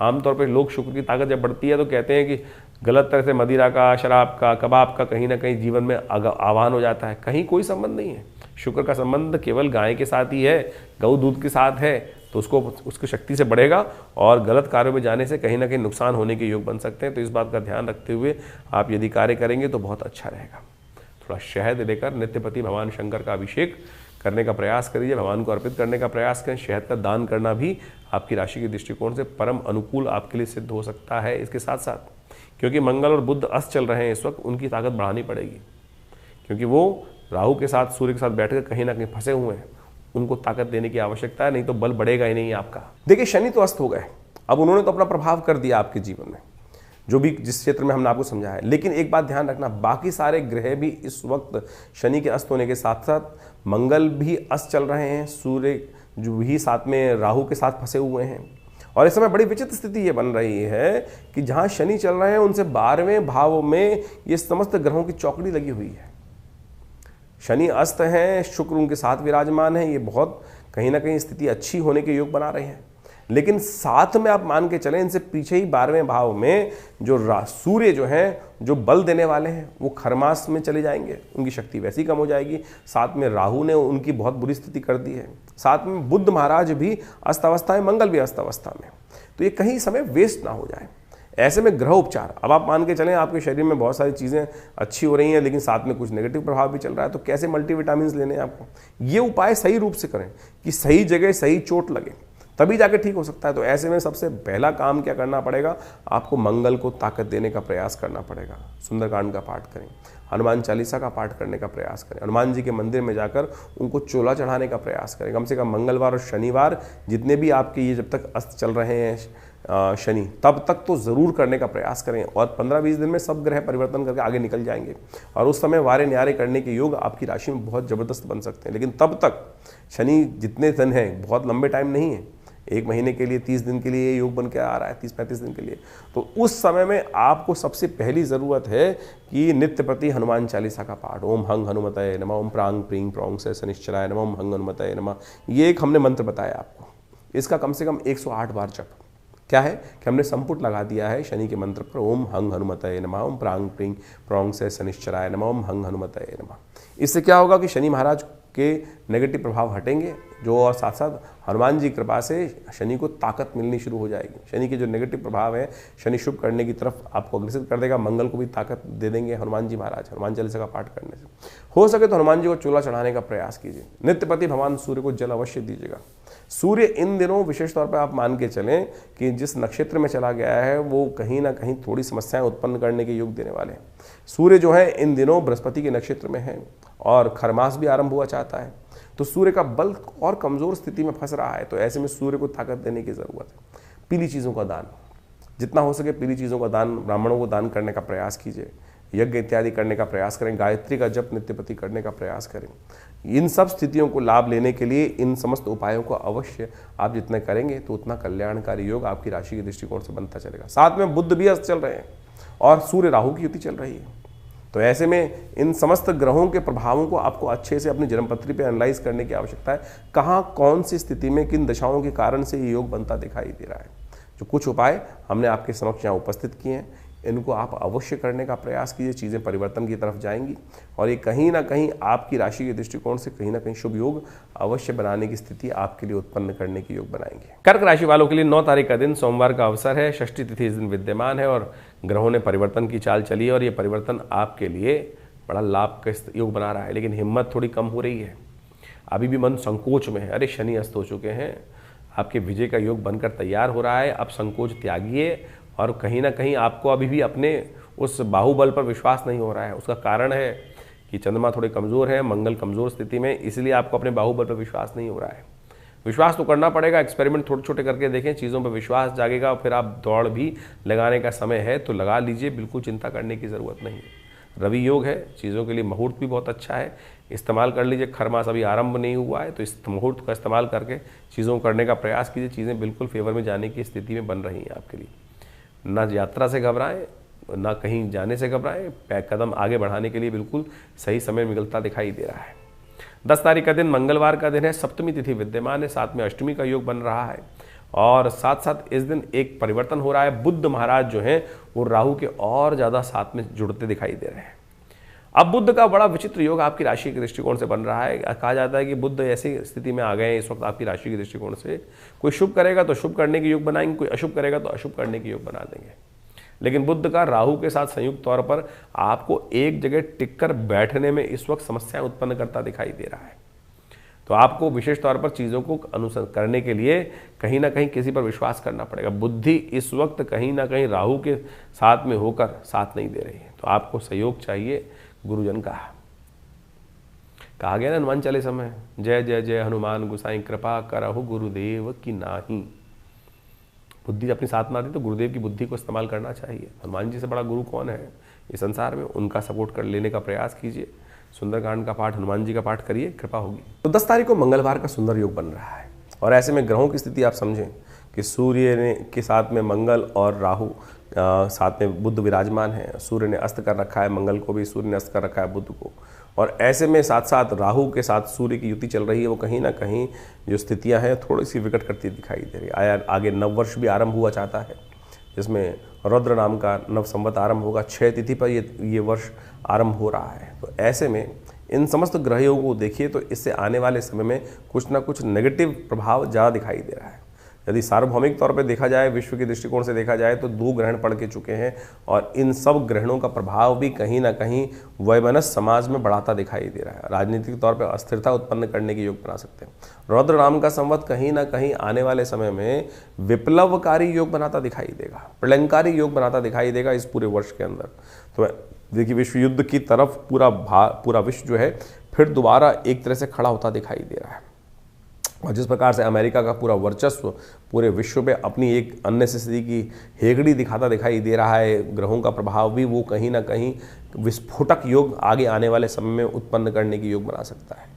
आमतौर पर लोग शुक्र की ताकत जब बढ़ती है तो कहते हैं कि गलत तरह से मदिरा का, शराब का, कबाब का कहीं ना कहीं जीवन में आह्वान हो जाता है। कहीं कोई संबंध नहीं है। शुक्र का संबंध केवल गाय के साथ ही है, गौ दूध के साथ है, तो उसको शक्ति से बढ़ेगा और गलत कार्यों में जाने से कहीं ना कहीं नुकसान होने के योग बन सकते हैं। तो इस बात का ध्यान रखते हुए आप यदि कार्य करेंगे तो बहुत अच्छा रहेगा। थोड़ा शहद लेकर नित्यपति भगवान शंकर का अभिषेक करने का प्रयास करिए, भगवान को अर्पित करने का प्रयास करें। शहद का दान करना भी आपकी राशि के दृष्टिकोण से परम अनुकूल आपके लिए सिद्ध हो सकता है। इसके साथ साथ क्योंकि मंगल और बुध अस्त चल रहे हैं इस वक्त, उनकी ताकत बढ़ानी पड़ेगी, क्योंकि वो राहु के साथ, सूर्य के साथ बैठकर कहीं ना कहीं फंसे हुए हैं। उनको ताकत देने की आवश्यकता है, नहीं तो बल बढ़ेगा ही नहीं आपका। देखिए, शनि तो अस्त हो गए, अब उन्होंने तो अपना प्रभाव कर दिया आपके जीवन में, जो भी जिस क्षेत्र में हमने आपको समझा है। लेकिन एक बात ध्यान रखना, बाकी सारे ग्रह भी इस वक्त शनि के अस्त होने के साथ साथ मंगल भी अस्त चल रहे हैं, सूर्य जो भी साथ में राहु के साथ फंसे हुए हैं। और इस समय बड़ी विचित्र स्थिति ये बन रही है कि जहाँ शनि चल रहे हैं उनसे 12वें भाव में ये समस्त ग्रहों की चौकड़ी लगी हुई है। शनि अस्त हैं, शुक्र उनके साथ विराजमान है, ये बहुत कहीं ना कहीं स्थिति अच्छी होने के योग बना रहे हैं। लेकिन साथ में आप मान के चलें, इनसे पीछे ही 12वें भाव में जो सूर्य जो हैं, जो बल देने वाले हैं, वो खरमास में चले जाएंगे, उनकी शक्ति वैसी कम हो जाएगी। साथ में राहु ने उनकी बहुत बुरी स्थिति कर दी है। साथ में बुध महाराज भी अस्त अवस्था है, मंगल भी अस्त अवस्था में। तो ये कहीं समय वेस्ट ना हो जाए। ऐसे में ग्रह उपचार, अब आप मान के चलें आपके शरीर में बहुत सारी चीज़ें अच्छी हो रही हैं, लेकिन साथ में कुछ नेगेटिव प्रभाव भी चल रहा है, तो कैसे मल्टीविटामिन लेने हैं आपको। ये उपाय सही रूप से करें कि सही जगह सही चोट लगे, तभी जाके ठीक हो सकता है। तो ऐसे में सबसे पहला काम क्या करना पड़ेगा, आपको मंगल को ताकत देने का प्रयास करना पड़ेगा। सुंदरकांड का पाठ करें, हनुमान चालीसा का पाठ करने का प्रयास करें, हनुमान जी के मंदिर में जाकर उनको चोला चढ़ाने का प्रयास करें। कम से कम मंगलवार और शनिवार जितने भी आपके ये जब तक अस्त चल रहे हैं शनि, तब तक तो ज़रूर करने का प्रयास करें। और 15-20 दिन में सब ग्रह परिवर्तन करके आगे निकल जाएंगे और उस समय वारे न्यारे करने के योग आपकी राशि में बहुत ज़बरदस्त बन सकते हैं। लेकिन तब तक शनि जितने दिन हैं, बहुत लंबे टाइम नहीं है, 1 महीने के लिए 30 दिन के लिए योग बन के आ रहा है, 30-35 दिन के लिए। तो उस समय में आपको सबसे पहली ज़रूरत है कि नित्य प्रति हनुमान चालीसा का पाठ, ओम हंग हनुमतये नमः, ओम प्रांग प्रींग प्रौंग से शनिश्चराय नमः, ओम हंग हनुमतये नमः। ये एक हमने मंत्र बताया आपको, इसका कम से कम 108 बार जप। क्या है कि हमने संपुट लगा दिया है शनि के मंत्र पर, ओम हंग हनुमतये नमः, ओम प्रांग प्रींग प्रौंग से शनिश्चराय नमः, ओम हंग हनुमतये नमः। इससे क्या होगा कि शनि महाराज के नेगेटिव प्रभाव हटेंगे जो, और साथ साथ हनुमान जी कृपा से शनि को ताकत मिलनी शुरू हो जाएगी। शनि के जो नेगेटिव प्रभाव है, शनि शुभ करने की तरफ आपको अग्रसित कर देगा। मंगल को भी ताकत दे देंगे हनुमान जी महाराज, हनुमान चालीसा का पाठ करने से। हो सके तो हनुमान जी को चूल्हा चढ़ाने का प्रयास कीजिए। नित्यपति भगवान सूर्य को जल अवश्य दीजिएगा। सूर्य इन दिनों विशेष तौर पर आप मान के चलें कि जिस नक्षत्र में चला गया है, वो कहीं ना कहीं थोड़ी समस्याएं उत्पन्न करने के योग देने वाले हैं। सूर्य जो है इन दिनों बृहस्पति के नक्षत्र में है और खरमास भी आरंभ हुआ चाहता है, तो सूर्य का बल और कमजोर स्थिति में फंस रहा है। तो ऐसे में सूर्य को ताकत देने की जरूरत है। पीली चीज़ों का दान, जितना हो सके पीली चीज़ों का दान, ब्राह्मणों को दान करने का प्रयास कीजिए। यज्ञ इत्यादि करने का प्रयास करें, गायत्री का जप नित्यपति करने का प्रयास करें। इन सब स्थितियों को लाभ लेने के लिए इन समस्त उपायों को अवश्य आप जितने करेंगे तो उतना कल्याणकारी योग आपकी राशि के दृष्टिकोण से बनता चलेगा। साथ में बुध भी अस्त चल रहे हैं और सूर्य राहु की युति चल रही है। तो ऐसे में इन समस्त ग्रहों के प्रभावों को आपको अच्छे से अपनी जन्मपत्री पे एनालाइज करने की आवश्यकता है। कहाँ कौन सी स्थिति में किन दशाओं के कारण से ये योग बनता दिखाई दे रहा है। जो कुछ उपाय हमने आपके समक्ष यहाँ उपस्थित किए हैं, इनको आप अवश्य करने का प्रयास कीजिए। चीज़ें परिवर्तन की तरफ जाएंगी और ये कहीं ना कहीं आपकी राशि के दृष्टिकोण से कहीं ना कहीं शुभ योग अवश्य बनाने की स्थिति आपके लिए उत्पन्न करने की योग बनाएंगे। कर्क राशि वालों के लिए 9 तारीख का दिन सोमवार का अवसर है। षष्ठी तिथि इस दिन विद्यमान है और ग्रहों ने परिवर्तन की चाल चली है और ये परिवर्तन आपके लिए बड़ा लाभ का योग बना रहा है। लेकिन हिम्मत थोड़ी कम हो रही है, अभी भी मन संकोच में है। अरे शनि अस्त हो चुके हैं, आपके विजय का योग बनकर तैयार हो रहा है। अब संकोच त्यागिए और कहीं ना कहीं आपको अभी भी अपने उस बाहुबल पर विश्वास नहीं हो रहा है। उसका कारण है कि चंद्रमा थोड़े कमज़ोर है, मंगल कमज़ोर स्थिति में, इसलिए आपको अपने बाहुबल पर विश्वास नहीं हो रहा है। विश्वास तो करना पड़ेगा, एक्सपेरिमेंट छोटे छोटे करके देखें, चीज़ों पर विश्वास जागेगा और फिर आप दौड़ भी लगाने का समय है तो लगा लीजिए, बिल्कुल चिंता करने की ज़रूरत नहीं है। रवि योग है, चीज़ों के लिए मुहूर्त भी बहुत अच्छा है, इस्तेमाल कर लीजिए। खरमास अभी आरंभ नहीं हुआ है तो इस मुहूर्त का इस्तेमाल करके चीज़ों को करने का प्रयास कीजिए। चीज़ें बिल्कुल फेवर में जाने की स्थिति में बन रही हैं आपके लिए। ना यात्रा से घबराएं, ना कहीं जाने से घबराएं, कदम आगे बढ़ाने के लिए बिल्कुल सही समय निकलता दिखाई दे रहा है। 10 तारीख का दिन मंगलवार का दिन है, सप्तमी तिथि विद्यमान है, साथ में अष्टमी का योग बन रहा है और साथ साथ इस दिन एक परिवर्तन हो रहा है। बुध महाराज जो हैं वो राहु के और ज़्यादा साथ में जुड़ते दिखाई दे रहे हैं। अब बुध का बड़ा विचित्र योग आपकी राशि के दृष्टिकोण से बन रहा है। कहा जाता है कि बुध ऐसी स्थिति में आ गए हैं इस वक्त आपकी राशि के दृष्टिकोण से, कोई शुभ करेगा तो शुभ करने के योग बनाएंगे, कोई अशुभ करेगा तो अशुभ करने के योग बना देंगे। लेकिन बुध का राहु के साथ संयुक्त तौर पर आपको एक जगह टिककर बैठने में इस वक्त समस्याएं उत्पन्न करता दिखाई दे रहा है। तो आपको विशेष तौर पर चीज़ों को अनुसरण करने के लिए कहीं ना कहीं किसी पर विश्वास करना पड़ेगा। बुद्धि इस वक्त कहीं ना कहीं राहु के साथ में होकर साथ नहीं दे रही है, तो आपको सहयोग चाहिए गुरुजन का। कहा गया ना हनुमान चालीसा में, जय जय जय हनुमान गोसाई कृपा करहु गुरुदेव की नाही। बुद्धि अपनी साथ में आती तो गुरुदेव की बुद्धि को इस्तेमाल करना चाहिए। हनुमान जी से बड़ा गुरु कौन है इस संसार में, उनका सपोर्ट कर लेने का प्रयास कीजिए। सुंदरकांड का पाठ, हनुमान जी का पाठ करिए, कृपा होगी। तो 10 तारीख को मंगलवार का सुंदर योग बन रहा है और ऐसे में ग्रहों की स्थिति आप समझें कि सूर्य ने के साथ में मंगल और राहु, साथ में बुध विराजमान है। सूर्य ने अस्त कर रखा है मंगल को भी, सूर्य ने अस्त कर रखा है बुध को, और ऐसे में साथ साथ राहु के साथ सूर्य की युति चल रही है, वो कहीं ना कहीं जो स्थितियां हैं थोड़ी सी विकट करती दिखाई दे रही है। आगे नववर्ष भी आरंभ हुआ चाहता है, जिसमें रुद्र नाम का नव संवत आरंभ होगा। 6 तिथि पर ये वर्ष आरंभ हो रहा है। तो ऐसे में इन समस्त ग्रहों को देखिए तो इससे आने वाले समय में कुछ ना कुछ नेगेटिव प्रभाव ज़्यादा दिखाई दे रहा है। यदि सार्वभौमिक तौर पर देखा जाए, विश्व के दृष्टिकोण से देखा जाए तो 2 ग्रहण पड़ के चुके हैं और इन सब ग्रहणों का प्रभाव भी कहीं ना कहीं वैमनस्य समाज में बढ़ाता दिखाई दे रहा है। राजनीतिक तौर पर अस्थिरता उत्पन्न करने के योग बना सकते हैं। रुद्र नाम का संवत कहीं ना कहीं आने वाले समय में विप्लवकारी योग बनाता दिखाई देगा, प्रलयंकारी योग बनाता दिखाई देगा इस पूरे वर्ष के अंदर। तो देखिए विश्व युद्ध की तरफ पूरा विश्व जो है फिर दोबारा एक तरह से खड़ा होता दिखाई दे रहा है। और जिस प्रकार से अमेरिका का पूरा वर्चस्व पूरे विश्व में अपनी एक अननेसेसरी की हेगड़ी दिखाता दिखाई दे रहा है, ग्रहों का प्रभाव भी वो कहीं ना कहीं विस्फोटक योग आगे आने वाले समय में उत्पन्न करने की योग बना सकता है।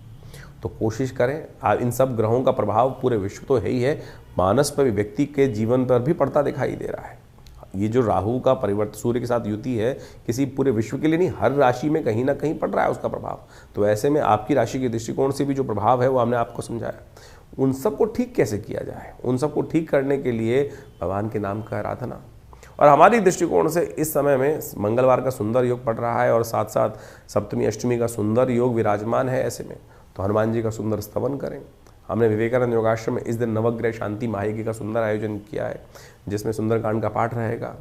तो कोशिश करें, इन सब ग्रहों का प्रभाव पूरे विश्व तो है ही है, मानस पर भी, व्यक्ति के जीवन पर भी पड़ता दिखाई दे रहा है। ये जो राहु का परिवर्तन सूर्य के साथ युति है, किसी पूरे विश्व के लिए नहीं, हर राशि में कहीं ना कहीं पड़ रहा है उसका प्रभाव। तो ऐसे में आपकी राशि के दृष्टिकोण से भी जो प्रभाव है वो हमने आपको समझाया। उन सबको ठीक कैसे किया जाए, उन सबको ठीक करने के लिए भगवान के नाम का आराधना। और हमारी दृष्टिकोण से इस समय में मंगलवार का सुंदर योग पड़ रहा है और साथ साथ सप्तमी अष्टमी का सुंदर योग विराजमान है। ऐसे में तो हनुमान जी का सुंदर स्तवन करें। हमने विवेकानंद योगाश्रम में इस दिन नवग्रह शांति महायज्ञ का सुंदर आयोजन किया है, जिसमें सुंदरकांड का पाठ रहेगा,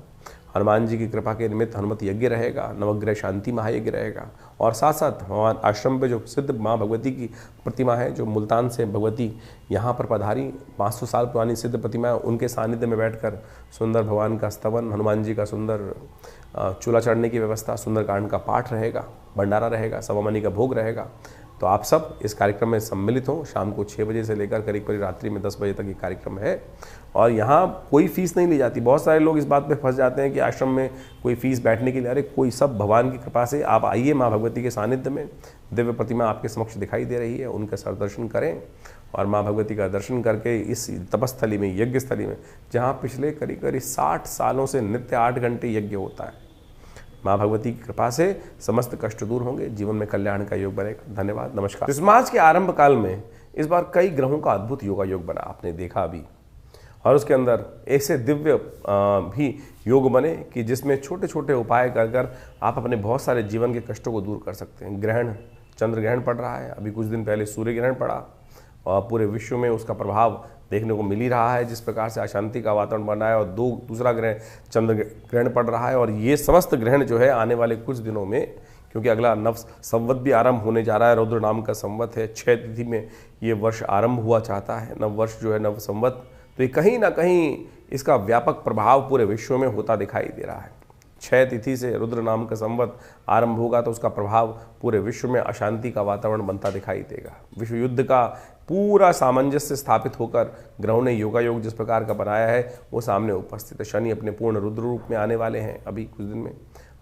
हनुमान जी की कृपा के निमित्त हनुमत यज्ञ रहेगा, नवग्रह शांति महायज्ञ रहेगा और साथ साथ हमारे आश्रम पे जो सिद्ध माँ भगवती की प्रतिमा है, जो मुल्तान से भगवती यहाँ पर पधारी 500 साल पुरानी सिद्ध प्रतिमा है, उनके सानिध्य में बैठकर सुंदर भगवान का स्तवन, हनुमान जी का सुंदर चूल्हा चढ़ने की व्यवस्था, सुंदरकांड का पाठ रहेगा, भंडारा रहेगा, सवामनी का भोग रहेगा। तो आप सब इस कार्यक्रम में सम्मिलित हों। शाम को 6 बजे से लेकर करीब रात्रि में 10 बजे तक ये कार्यक्रम है और यहाँ कोई फीस नहीं ली जाती। बहुत सारे लोग इस बात पे फंस जाते हैं कि आश्रम में कोई फीस बैठने के लिए, अरे कोई सब भगवान की कृपा से आप आइए, माँ भगवती के सानिध्य में दिव्य प्रतिमा आपके समक्ष दिखाई दे रही है, उनका सरदर्शन करें और माँ भगवती का दर्शन करके इस तपस्थली में, यज्ञ स्थली में, जहाँ पिछले करीब 60 सालों से नित्य 8 घंटे यज्ञ होता है, माँ भगवती की कृपा से समस्त कष्ट दूर होंगे, जीवन में कल्याण का योग बनेगा। धन्यवाद, नमस्कार। इस मार्च के आरंभ काल में इस बार कई ग्रहों का अद्भुत योगा योग बना, आपने देखा अभी, और उसके अंदर ऐसे दिव्य भी योग बने कि जिसमें छोटे छोटे उपाय कर आप अपने बहुत सारे जीवन के कष्टों को दूर कर सकते हैं। ग्रहण, चंद्र ग्रहण पड़ रहा है, अभी कुछ दिन पहले सूर्य ग्रहण पड़ा और पूरे विश्व में उसका प्रभाव देखने को मिल ही रहा है। जिस प्रकार से अशांति का वातावरण बना है और दूसरा ग्रहण चंद्र ग्रहण पड़ रहा है और ये समस्त ग्रहण जो है आने वाले कुछ दिनों में, क्योंकि अगला नव संवत भी आरंभ होने जा रहा है, रुद्र नाम का संवत है, 6 तिथि में ये वर्ष आरंभ हुआ चाहता है, नव वर्ष जो है नव संवत, तो ये कहीं ना कहीं इसका व्यापक प्रभाव पूरे विश्व में होता दिखाई दे रहा है। 6 तिथि से रुद्र नाम का संवत आरंभ होगा तो उसका प्रभाव पूरे विश्व में अशांति का वातावरण बनता दिखाई देगा। विश्व युद्ध का पूरा सामंजस्य स्थापित होकर ग्रहों ने योगा योग जिस प्रकार का बनाया है वो सामने उपस्थित है। शनि अपने पूर्ण रुद्र रूप में आने वाले हैं अभी कुछ दिन में,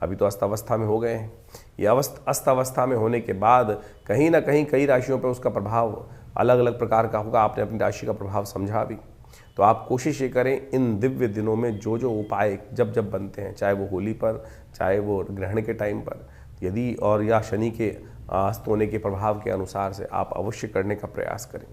अभी तो अस्तावस्था में हो गए हैं। ये अस्तावस्था में होने के बाद कहीं ना कहीं कई राशियों पर उसका प्रभाव अलग अलग प्रकार का होगा। आपने अपनी राशि का प्रभाव समझा भी, तो आप कोशिश ये करें इन दिव्य दिनों में जो जो उपाय जब जब बनते हैं, चाहे वो होली पर, चाहे वो ग्रहण के टाइम पर, यदि और या शनि के अस्त होने के प्रभाव के अनुसार से आप अवश्य करने का प्रयास करें।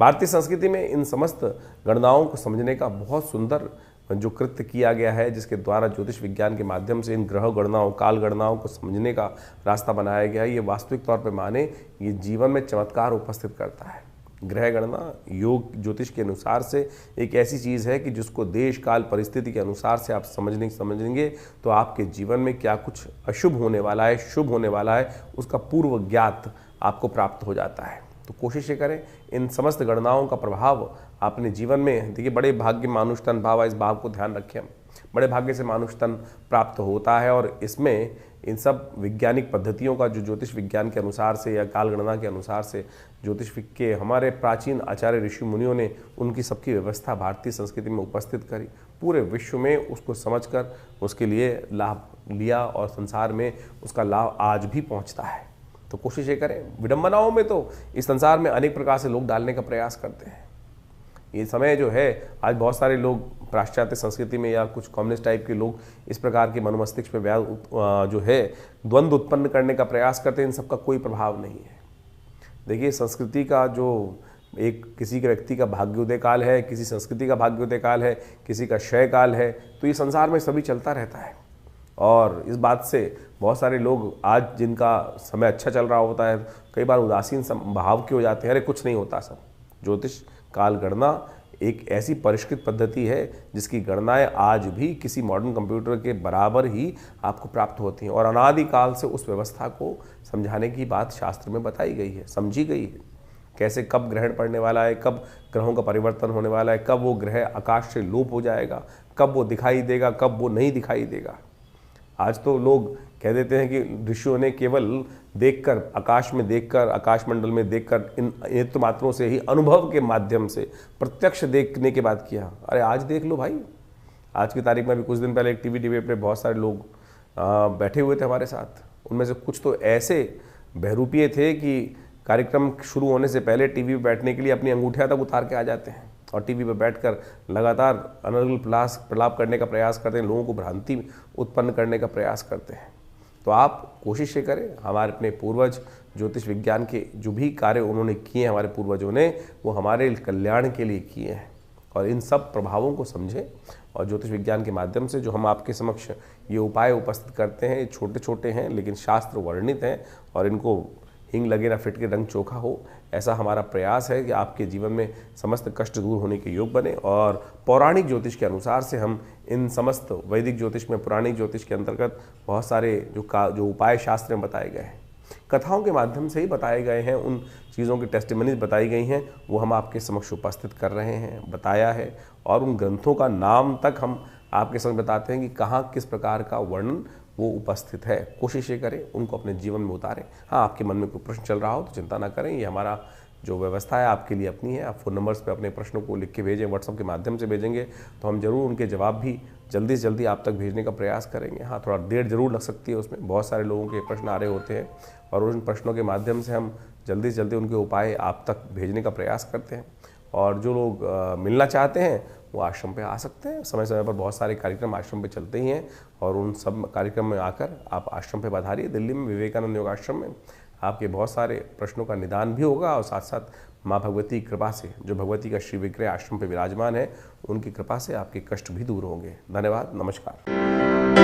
भारतीय संस्कृति में इन समस्त गणनाओं को समझने का बहुत सुंदर जो कृत्य किया गया है, जिसके द्वारा ज्योतिष विज्ञान के माध्यम से इन ग्रह गणनाओं, काल गणनाओं को समझने का रास्ता बनाया गया है। ये वास्तविक तौर पर माने ये जीवन में चमत्कार उपस्थित करता है। ग्रह गणना योग ज्योतिष के अनुसार से एक ऐसी चीज़ है कि जिसको देश काल परिस्थिति के अनुसार से आप समझेंगे तो आपके जीवन में क्या कुछ अशुभ होने वाला है, शुभ होने वाला है, उसका पूर्व ज्ञात आपको प्राप्त हो जाता है। तो कोशिश ये करें इन समस्त गणनाओं का प्रभाव अपने जीवन में, देखिए बड़े भाग्य मानुष तन भाव, इस भाव को ध्यान रखें। बड़े भाग्य से मानुष तन प्राप्त होता है और इसमें इन सब वैज्ञानिक पद्धतियों का जो ज्योतिष विज्ञान के अनुसार से या काल गणना के अनुसार से ज्योतिष के हमारे प्राचीन आचार्य ऋषि मुनियों ने उनकी सबकी व्यवस्था भारतीय संस्कृति में उपस्थित करी, पूरे विश्व में उसको समझकर उसके लिए लाभ लिया और संसार में उसका लाभ आज भी पहुंचता है। तो कोशिश ये करें। विडंबनाओं में तो इस संसार में अनेक प्रकार से लोग डालने का प्रयास करते हैं, ये समय जो है, आज बहुत सारे लोग पाश्चात्य संस्कृति में या कुछ कम्युनिस्ट टाइप के लोग इस प्रकार के मनोमस्तिष्क पे जो है द्वंद्व उत्पन्न करने का प्रयास करते हैं। इन सबका कोई प्रभाव नहीं है। देखिए, संस्कृति का जो एक किसी के व्यक्ति का भाग्योदय काल है, किसी संस्कृति का भाग्योदय काल है, किसी का क्षय काल है, तो ये संसार में सभी चलता रहता है। और इस बात से बहुत सारे लोग आज जिनका समय अच्छा चल रहा होता है, कई बार उदासीन भाव के हो जाते हैं, अरे कुछ नहीं होता सब। ज्योतिष काल गणना एक ऐसी परिष्कृत पद्धति है जिसकी गणनाएं आज भी किसी मॉडर्न कंप्यूटर के बराबर ही आपको प्राप्त होती हैं, और अनादिकाल से उस व्यवस्था को समझाने की बात शास्त्र में बताई गई है, समझी गई है। कैसे कब ग्रहण पड़ने वाला है, कब ग्रहों का परिवर्तन होने वाला है, कब वो ग्रह आकाश से लोप हो जाएगा, कब वो दिखाई देगा, कब वो नहीं दिखाई देगा। आज तो लोग कह देते हैं कि ऋषियों ने केवल देखकर, आकाश में देखकर, आकाश मंडल में देखकर, इन नेत्र मात्रों से ही अनुभव के माध्यम से प्रत्यक्ष देखने के बाद किया। अरे आज देख लो भाई, आज की तारीख में भी कुछ दिन पहले एक टीवी डिबेट पे बहुत सारे लोग बैठे हुए थे हमारे साथ। उनमें से कुछ तो ऐसे बहरूपिये थे कि कार्यक्रम शुरू होने से पहले टीवी पे बैठने के लिए अपनी अंगूठियां तक उतार के आ जाते हैं और टीवी पर बैठकर लगातार अनर्गल प्रलाप करने का प्रयास करते हैं, लोगों को भ्रांति उत्पन्न करने का प्रयास करते हैं। तो आप कोशिश ये करें, हमारे अपने पूर्वज ज्योतिष विज्ञान के जो भी कार्य उन्होंने किए हैं, हमारे पूर्वजों ने, वो हमारे कल्याण के लिए किए हैं। और इन सब प्रभावों को समझें, और ज्योतिष विज्ञान के माध्यम से जो हम आपके समक्ष ये उपाय उपस्थित करते हैं, ये छोटे छोटे हैं लेकिन शास्त्र वर्णित हैं, और इनको हिंग लगे ना फिट के रंग चोखा हो, ऐसा हमारा प्रयास है कि आपके जीवन में समस्त कष्ट दूर होने के योग बने। और पौराणिक ज्योतिष के अनुसार से हम इन समस्त वैदिक ज्योतिष में, पुराणिक ज्योतिष के अंतर्गत बहुत सारे जो उपाय शास्त्र में बताए गए हैं, कथाओं के माध्यम से ही बताए गए हैं, उन चीज़ों की टेस्टिमनीज बताई गई हैं, वो हम आपके समक्ष उपस्थित कर रहे हैं, बताया है। और उन ग्रंथों का नाम तक हम आपके समझ बताते हैं कि कहाँ किस प्रकार का वर्णन वो उपस्थित है। कोशिश ये करें उनको अपने जीवन में उतारें। हाँ, आपके मन में कोई प्रश्न चल रहा हो तो चिंता ना करें, ये हमारा जो व्यवस्था है आपके लिए अपनी है। आप फ़ोन नंबर्स पे अपने प्रश्नों को लिख के भेजें, व्हाट्सएप के माध्यम से भेजेंगे तो हम जरूर उनके जवाब भी जल्दी से जल्दी आप तक भेजने का प्रयास करेंगे। हाँ, थोड़ा देर जरूर लग सकती है उसमें, बहुत सारे लोगों के प्रश्न आ रहे होते हैं और उन प्रश्नों के माध्यम से हम जल्दी से जल्दी उनके उपाय आप तक भेजने का प्रयास करते हैं। और जो लोग मिलना चाहते हैं वो आश्रम पे आ सकते हैं। समय समय पर बहुत सारे कार्यक्रम आश्रम पे चलते ही हैं, और उन सब कार्यक्रम में आकर आप आश्रम पे पधारिए। दिल्ली में विवेकानंद योग आश्रम में आपके बहुत सारे प्रश्नों का निदान भी होगा, और साथ साथ माँ भगवती की कृपा से, जो भगवती का श्री विग्रह आश्रम पे विराजमान है, उनकी कृपा से आपके कष्ट भी दूर होंगे। धन्यवाद, नमस्कार।